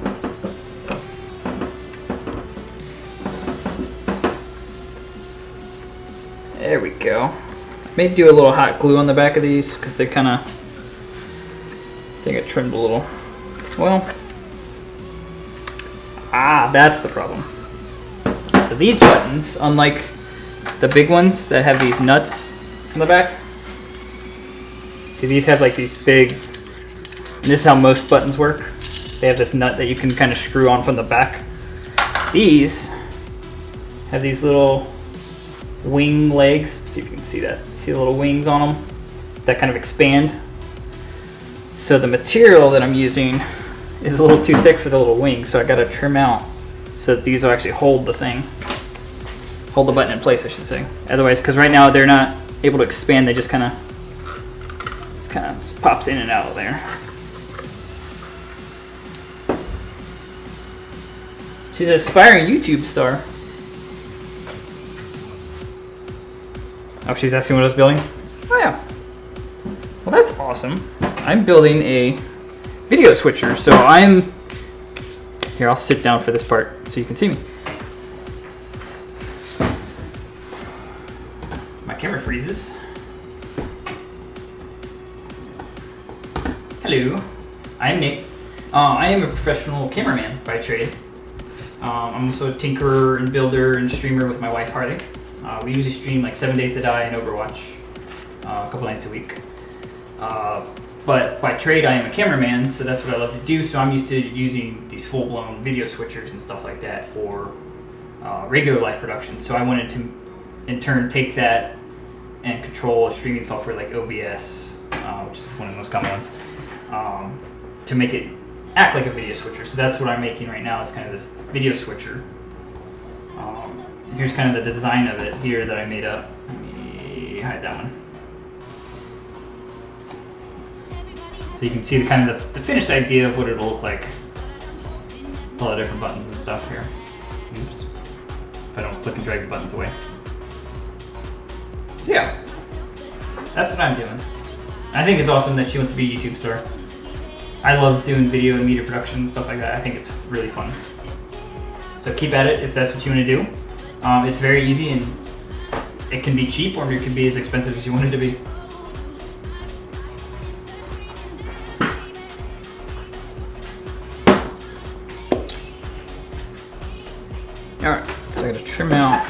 There we go. May do a little hot glue on the back of these because they kind of, I think I trimmed a little. Well, that's the problem. So these buttons, unlike the big ones that have these nuts in the back, see these have like these big, and this is how most buttons work. They have this nut that you can kind of screw on from the back. These have these little wing legs. Let's see if you can see that. See the little wings on them that kind of expand. So the material that I'm using is a little too thick for the little wings, so I gotta trim out so that these will actually hold the thing. Hold the button in place, I should say. Otherwise, because right now they're not able to expand, they just kind of pops in and out of there. She's an aspiring YouTube star. Oh, she's asking what I was building? Oh yeah. Well, that's awesome. I'm building a video switcher. So here, I'll sit down for this part so you can see me. My camera freezes. Hello, I'm Nick. I am a professional cameraman by trade. I'm also a tinkerer and builder and streamer with my wife Harley. We usually stream like 7 Days to Die and Overwatch a couple nights a week. But by trade I am a cameraman, so that's what I love to do. So I'm used to using these full-blown video switchers and stuff like that for regular live production. So I wanted to in turn take that and control a streaming software like OBS, which is one of the most common ones, to make it act like a video switcher. So that's what I'm making right now, is kind of this video switcher. Here's kind of the design of it here that I made up. Let me hide that one. So you can see the kind of the finished idea of what it'll look like. All the different buttons and stuff here. Oops. If I don't click and drag the buttons away. So yeah, that's what I'm doing. I think it's awesome that she wants to be a YouTube star. I love doing video and media production and stuff like that. I think it's really fun. So keep at it if that's what you want to do. It's very easy and it can be cheap, or it can be as expensive as you want it to be. Alright, so I gotta trim out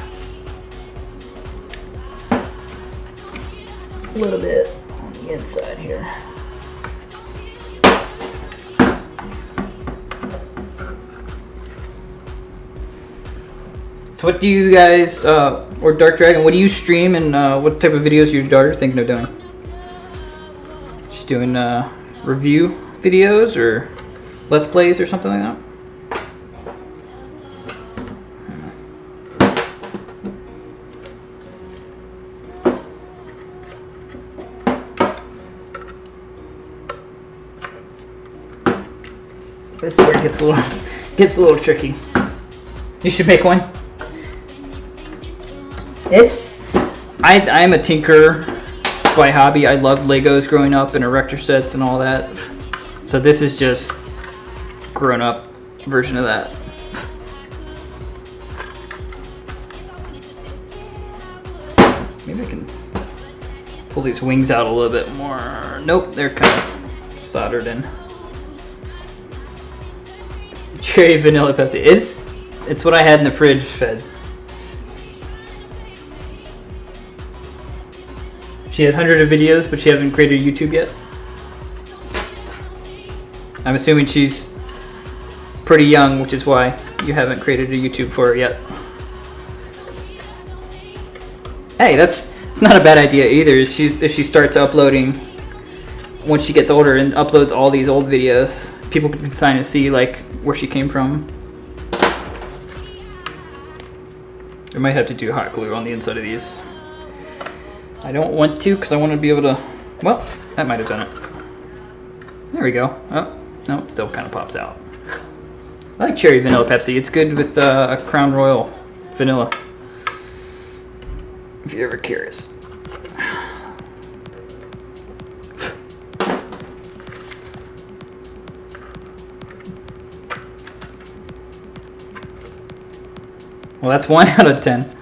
a little bit on the inside here. So what do you guys, or Dark Dragon, what do you stream, and what type of videos is your daughter thinking of doing? Just doing review videos or Let's Plays or something like that? This is where it gets a little tricky. You should make one. I'm a tinker by hobby. I loved Legos growing up and erector sets and all that. So this is just grown up version of that. Maybe I can pull these wings out a little bit more. Nope, they're kind of soldered in. Cherry vanilla Pepsi. It's what I had in the fridge fed. She has hundreds of videos, but she hasn't created YouTube yet. I'm assuming she's pretty young, which is why you haven't created a YouTube for her yet. Hey, it's not a bad idea either. If she starts uploading once she gets older and uploads all these old videos, people can sign and see like where she came from. I might have to do hot glue on the inside of these. I don't want to because I want to be able to. Well, that might have done it. There we go. Oh, no, it still kind of pops out. I like cherry vanilla Pepsi. It's good with a Crown Royal vanilla. If you're ever curious. Well, that's 1 out of 10.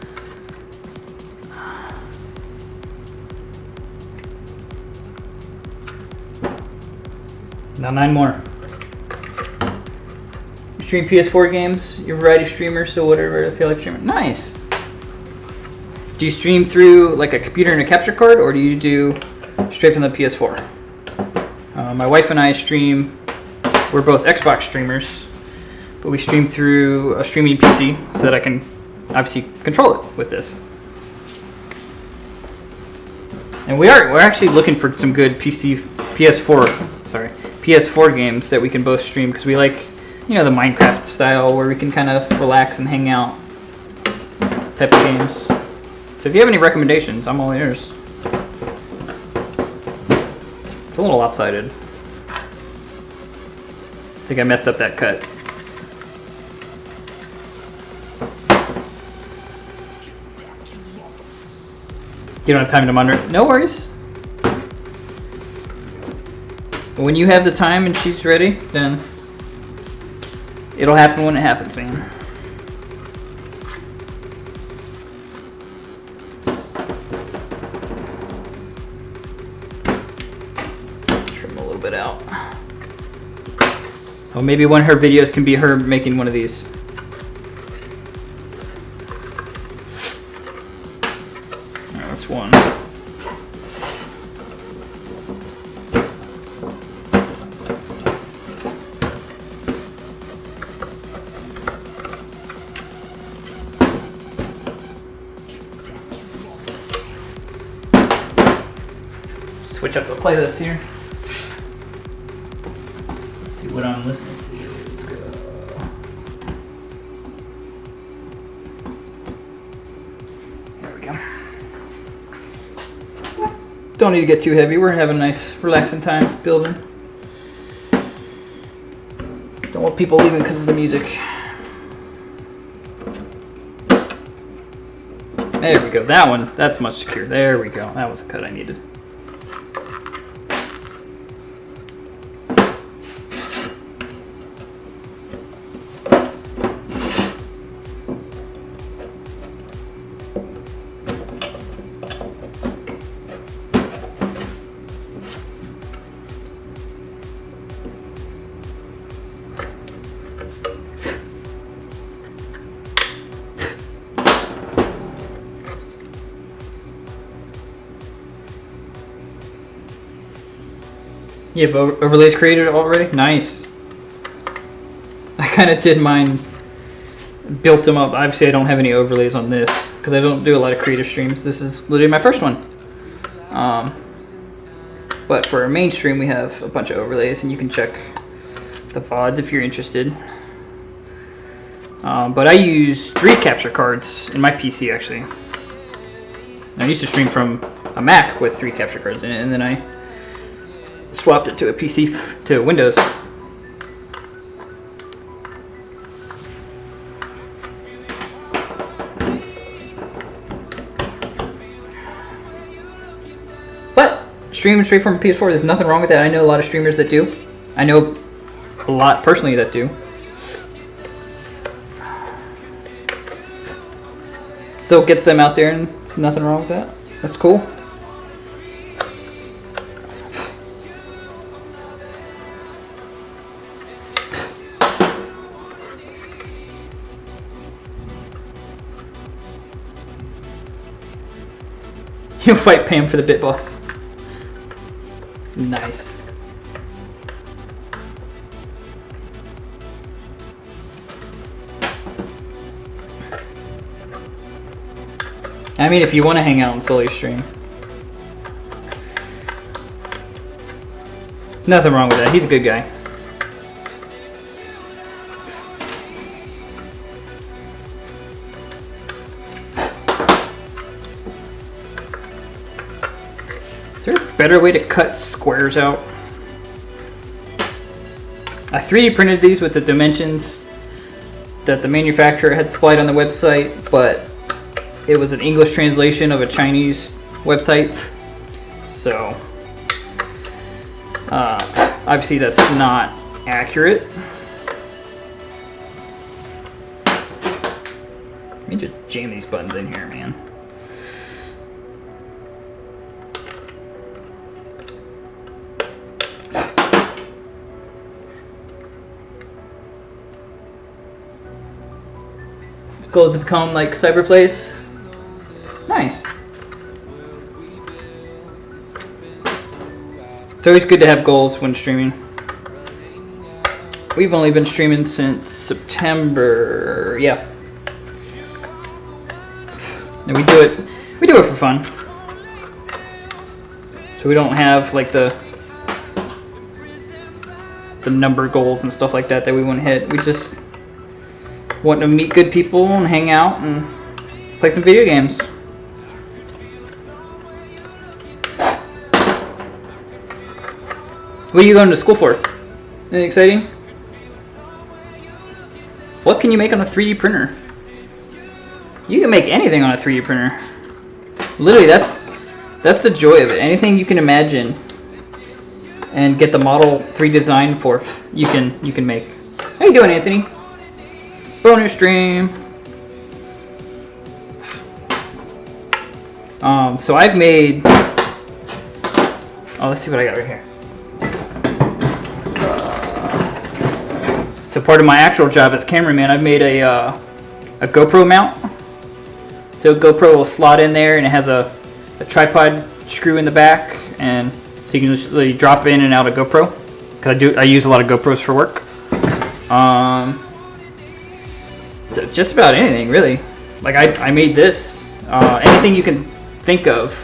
Now 9 more. You stream PS4 games, you're a variety streamer, so whatever I feel like streaming. Nice! Do you stream through like a computer and a capture card, or do you do straight from the PS4? My wife and I stream, we're both Xbox streamers, but we stream through a streaming PC so that I can obviously control it with this. And we're actually looking for some good PS4 games that we can both stream, because we like, you know, the Minecraft style where we can kind of relax and hang out type of games. So if you have any recommendations, I'm all ears. It's a little lopsided. I think I messed up that cut. You don't have time to monitor? No worries. When you have the time and she's ready, then it'll happen when it happens, man. Trim a little bit out. Oh, maybe one of her videos can be her making one of these. Alright, that's one. Switch up the playlist here. Let's see what I'm listening to. Let's go. There we go. Don't need to get too heavy. We're having a nice, relaxing time building. Don't want people leaving because of the music. There we go. That one, that's much secure. There we go. That was the cut I needed. You have overlays created already? Nice. I kind of did mine, built them up. Obviously I don't have any overlays on this because I don't do a lot of creative streams. This is literally my first one. But for our main stream we have a bunch of overlays, and you can check the VODs if you're interested. But I use 3 capture cards in my PC actually. I used to stream from a Mac with 3 capture cards in it, and then I swapped it to a PC, to Windows. But streaming straight from a PS4, there's nothing wrong with that. I know a lot of streamers that do. I know a lot personally that do. still gets them out there, and there's nothing wrong with that. That's cool. You'll fight Pam for the bit boss. Nice. I mean, if you want to hang out on Sully's stream. Nothing wrong with that. He's a good guy. Is there a better way to cut squares out? I 3D printed these with the dimensions that the manufacturer had supplied on the website, but it was an English translation of a Chinese website. So, obviously that's not accurate. Let me just jam these buttons in here, man. Goals to become like Cyberplace. Nice. It's always good to have goals when streaming. We've only been streaming since September, yeah. And we do it for fun. So we don't have like the number goals and stuff like that we want to hit. We just want to meet good people and hang out and play some video games. What are you going to school for? Anything exciting? What can you make on a 3D printer? You can make anything on a 3D printer. Literally, that's the joy of it. Anything you can imagine and get the model 3D design for, you can make. How you doing, Anthony? Bonus stream. So I've made. Oh, let's see what I got right here. So part of my actual job as cameraman, I've made a GoPro mount. So GoPro will slot in there, and it has a tripod screw in the back, and so you can just really drop in and out of GoPro. Cause I use a lot of GoPros for work. So just about anything, really. Like I made this. Anything you can think of.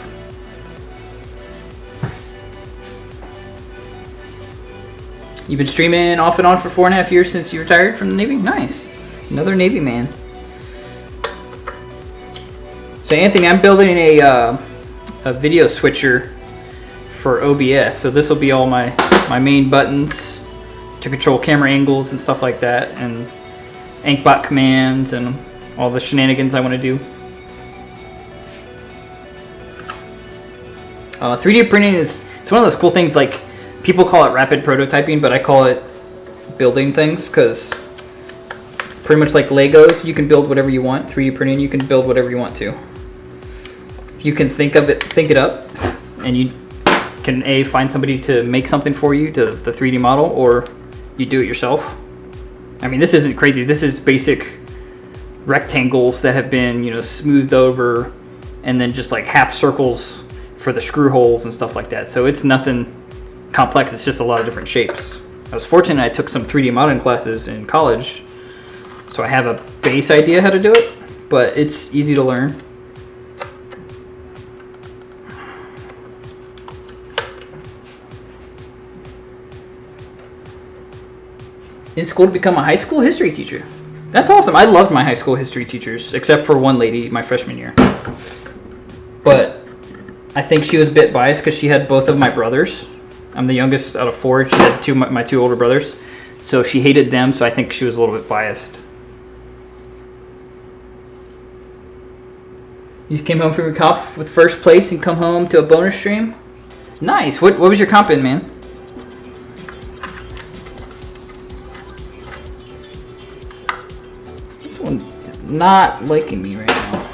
You've been streaming off and on for 4.5 years since you retired from the Navy? Nice. Another Navy man. So Anthony, I'm building a video switcher for OBS. So this will be all my main buttons to control camera angles and stuff like that, and Inkbot commands and all the shenanigans I want to do. 3D printing it's one of those cool things. Like, people call it rapid prototyping, but I call it building things, because pretty much like Legos, you can build whatever you want. 3D printing, you can build whatever you want to. If you can think it up, and you can find somebody to make something for you, to the 3D model, or you do it yourself. I mean, this isn't crazy. This is basic rectangles that have been, smoothed over, and then just like half circles for the screw holes and stuff like that. So it's nothing complex. It's just a lot of different shapes. I was fortunate I took some 3D modeling classes in college, so I have a base idea how to do it, but it's easy to learn. In school to become a high school history teacher. That's awesome. I loved my high school history teachers, except for one lady my freshman year. But I think she was a bit biased because she had both of my brothers. I'm the youngest out of 4. She had my two older brothers. So she hated them, so I think she was a little bit biased. You just came home from your comp with first place and come home to a bonus stream? Nice. What was your comp in, man? This one is not liking me right now.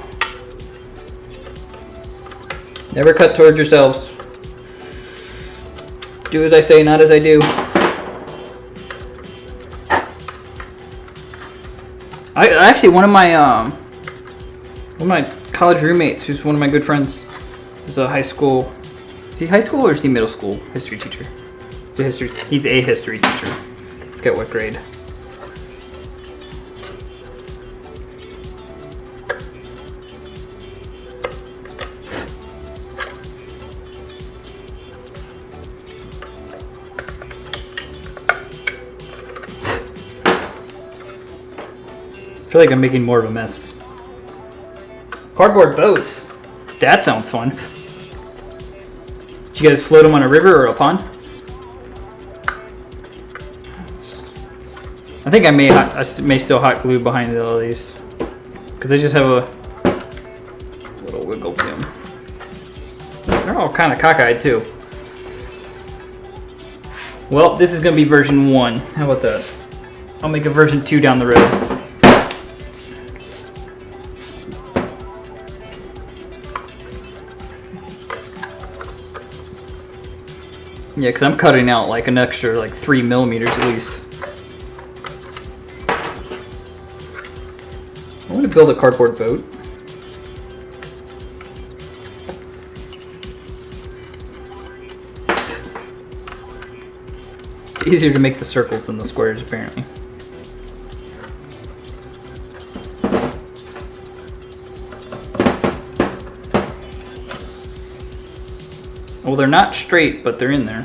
Never cut towards yourselves. Do as I say, not as I do. I actually, one of my college roommates, who's one of my good friends, is a high school. Is he high school or is he middle school history teacher? He's a history teacher. I forget what grade. I feel like I'm making more of a mess. Cardboard boats. That sounds fun. Did you guys float them on a river or a pond? I think I may still hot glue behind all these, because they just have a little wiggle to them. They're all kind of cockeyed too. Well, this is going to be version 1. How about that? I'll make a version 2 down the road. Yeah, because I'm cutting out like an extra like 3 millimeters at least. I want to build a cardboard boat. It's easier to make the circles than the squares, apparently. Well, they're not straight, but they're in there.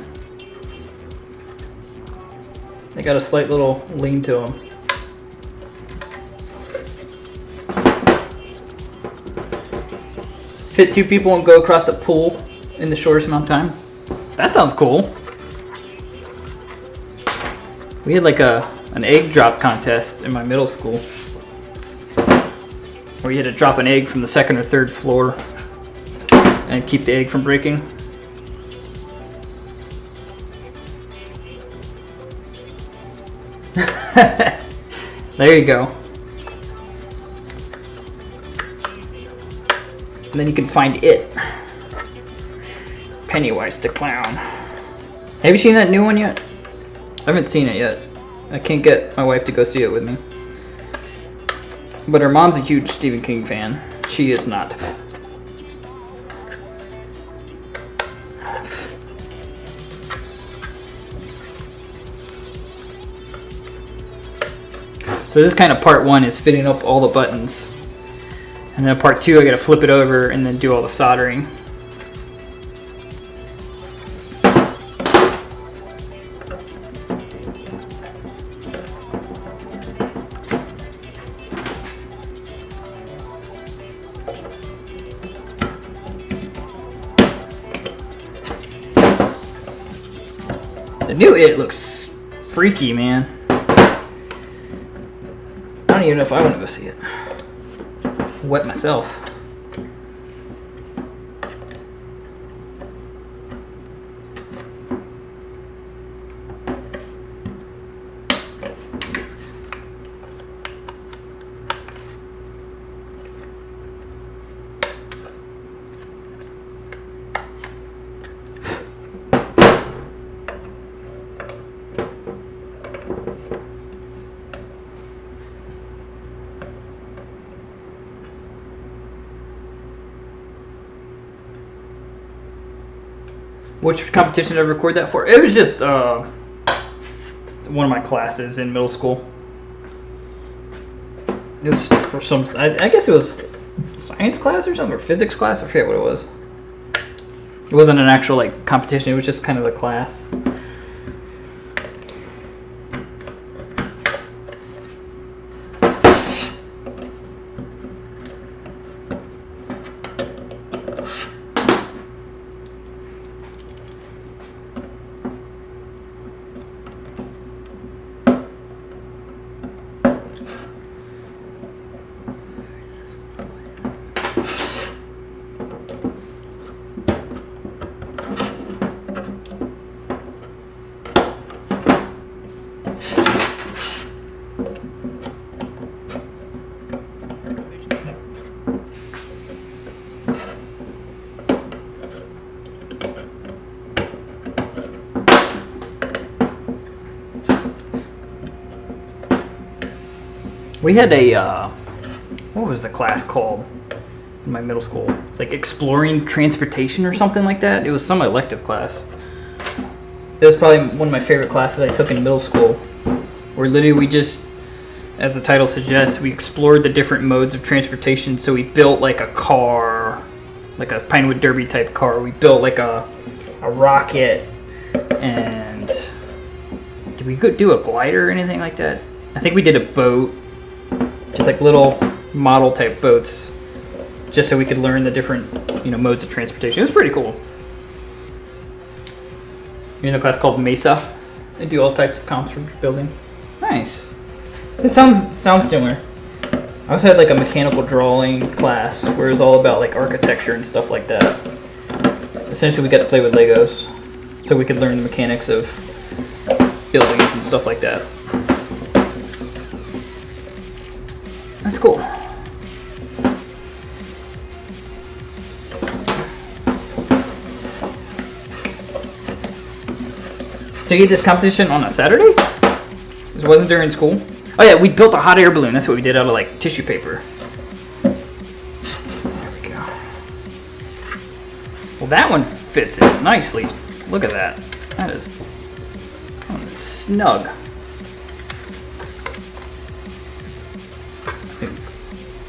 They got a slight little lean to them. Fit 2 people and go across the pool in the shortest amount of time. That sounds cool. We had like an egg drop contest in my middle school, where you had to drop an egg from the 2nd or 3rd floor and keep the egg from breaking. There you go. And then you can find it. Pennywise the Clown. Have you seen that new one yet? I haven't seen it yet. I can't get my wife to go see it with me. But her mom's a huge Stephen King fan. She is not. So this is kind of part 1, is fitting up all the buttons. And then part 2, I gotta flip it over and then do all the soldering. The new It looks freaky, man. I don't even know if I want to go see it. Wet myself. Which competition did I record that for? It was just one of my classes in middle school. It was for some, I guess it was science class or something, or physics class. I forget what it was. It wasn't an actual like competition. It was just kind of a class. We had a, what was the class called in my middle school? It's like exploring transportation or something like that. It was some elective class. It was probably one of my favorite classes I took in middle school, where literally we just, as the title suggests, we explored the different modes of transportation. So we built like a car, like a Pinewood Derby type car. We built like a rocket, and did we do a glider or anything like that? I think we did a boat, just like little model type boats, just so we could learn the different, you know, modes of transportation. It was pretty cool. You're in a class called Mesa. They do all types of comps for building. Nice. It sounds similar. I also had like a mechanical drawing class where it was all about like architecture and stuff like that. Essentially, we got to play with Legos, so we could learn the mechanics of buildings and stuff like that. That's cool. So you did this competition on a Saturday? It wasn't during school? Oh yeah, we built a hot air balloon. That's what we did out of like tissue paper. There we go. Well, that one fits it nicely. Look at that. That is snug.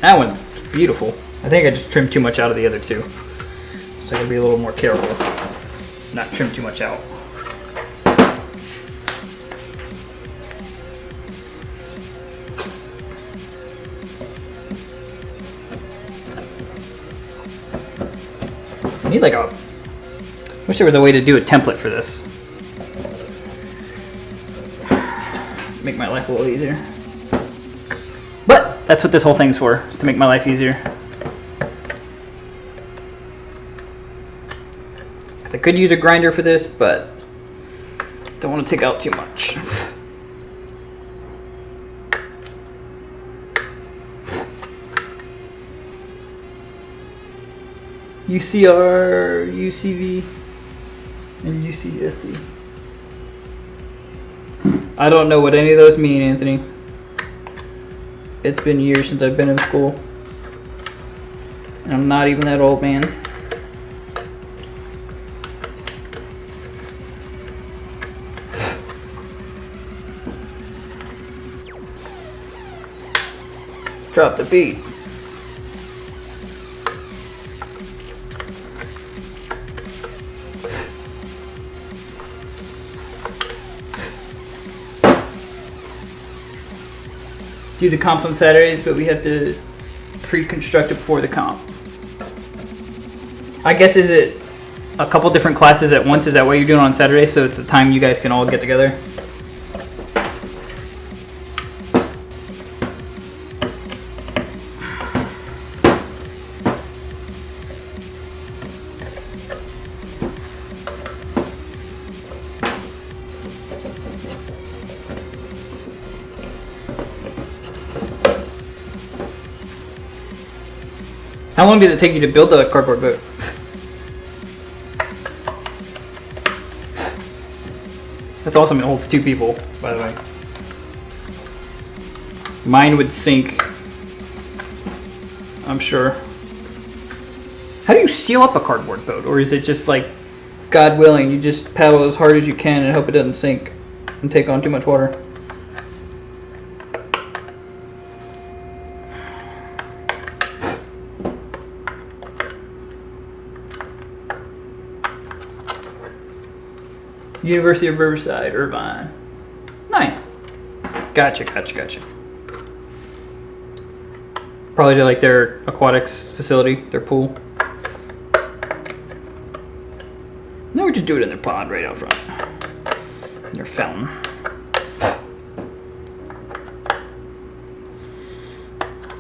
That one's beautiful. I think I just trimmed too much out of the other two. So I gotta be a little more careful. Not trim too much out. I need like a... Wish there was a way to do a template for this. Make my life a little easier. But that's what this whole thing's for, is to make my life easier. Because I could use a grinder for this, but don't want to take out too much. UCR, UCV, and UCSD. I don't know what any of those mean, Anthony. It's been years since I've been in school. And I'm not even that old, man. Drop the beat. Do the comps on Saturdays, but we have to pre-construct it before the comp. I guess, is it a couple different classes at once? Is that what you're doing on Saturday? So it's a time you guys can all get together? How long did it take you to build a cardboard boat? That's awesome. It holds 2 people, by the way. Mine would sink, I'm sure. How do you seal up a cardboard boat? Or is it just like, God willing, you just paddle as hard as you can and hope it doesn't sink and take on too much water? University of Riverside, Irvine. Nice. Gotcha. Probably to like their aquatics facility, their pool. No, we just do it in their pond right out front. Their fountain.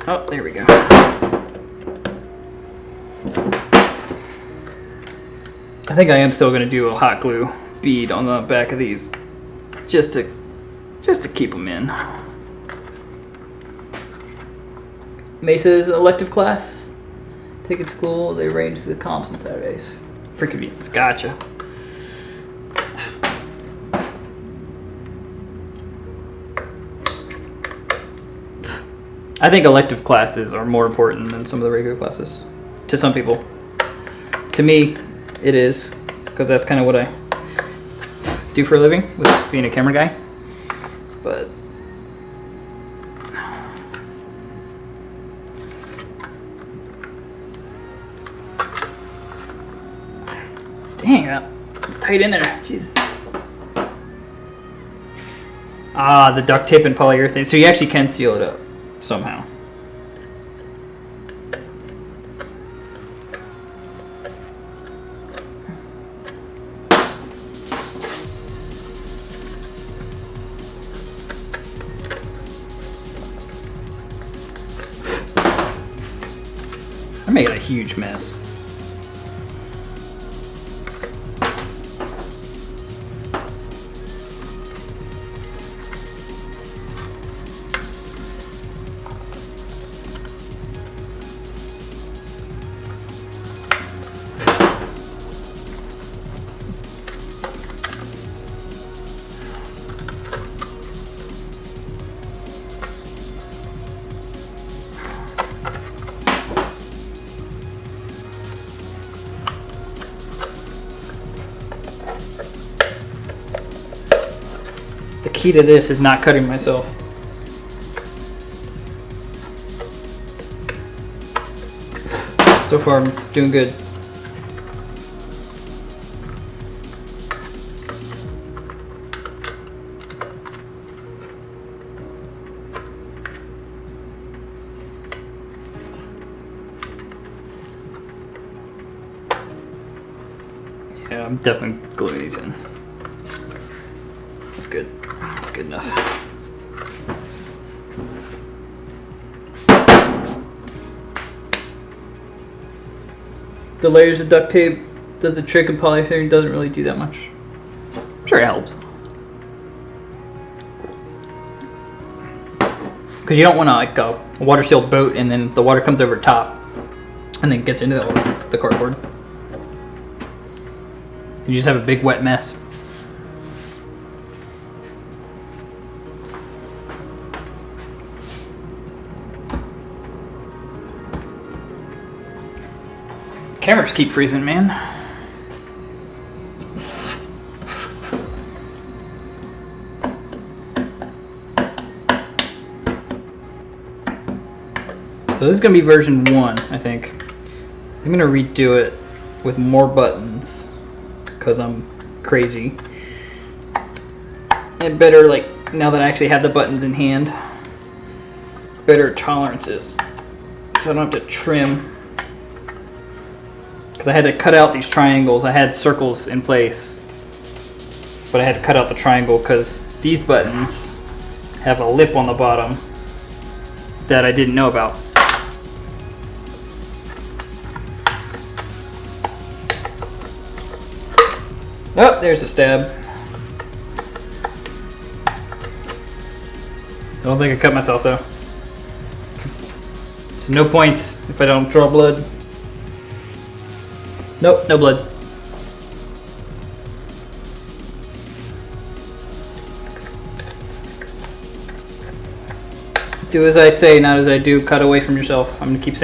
Oh, there we go. I think I am still going to do a hot glue bead on the back of these, just to keep them in. Mesa is an elective class. Take at school. They arrange the comps on Saturdays for convenience. Gotcha. I think elective classes are more important than some of the regular classes. To some people. To me, it is. Because that's kind of what I do for a living, with being a camera guy. But dang, it's tight in there. Jeez. Ah, the duct tape and polyurethane. So you actually can seal it up somehow. I made a huge mess. The key to this is not cutting myself. So far I'm doing good. Yeah, I'm definitely gluing these in. That's good. That's good enough. The layers of duct tape does the trick, and polyurethane doesn't really do that much. I'm sure it helps. Because you don't want to like a water sealed boat and then the water comes over top and then gets into the cardboard. You just have a big wet mess. Cameras keep freezing, man. So this is going to be version 1, I think. I'm going to redo it with more buttons because I'm crazy. And better, like, now that I actually have the buttons in hand, better tolerances. So I don't have to trim. Because I had to cut out these triangles. I had circles in place, but I had to cut out the triangle because these buttons have a lip on the bottom that I didn't know about. Oh, there's a stab. I don't think I cut myself though. So no points if I don't draw blood. Nope, no blood. Do as I say, not as I do. Cut away from yourself. I'm gonna keep saying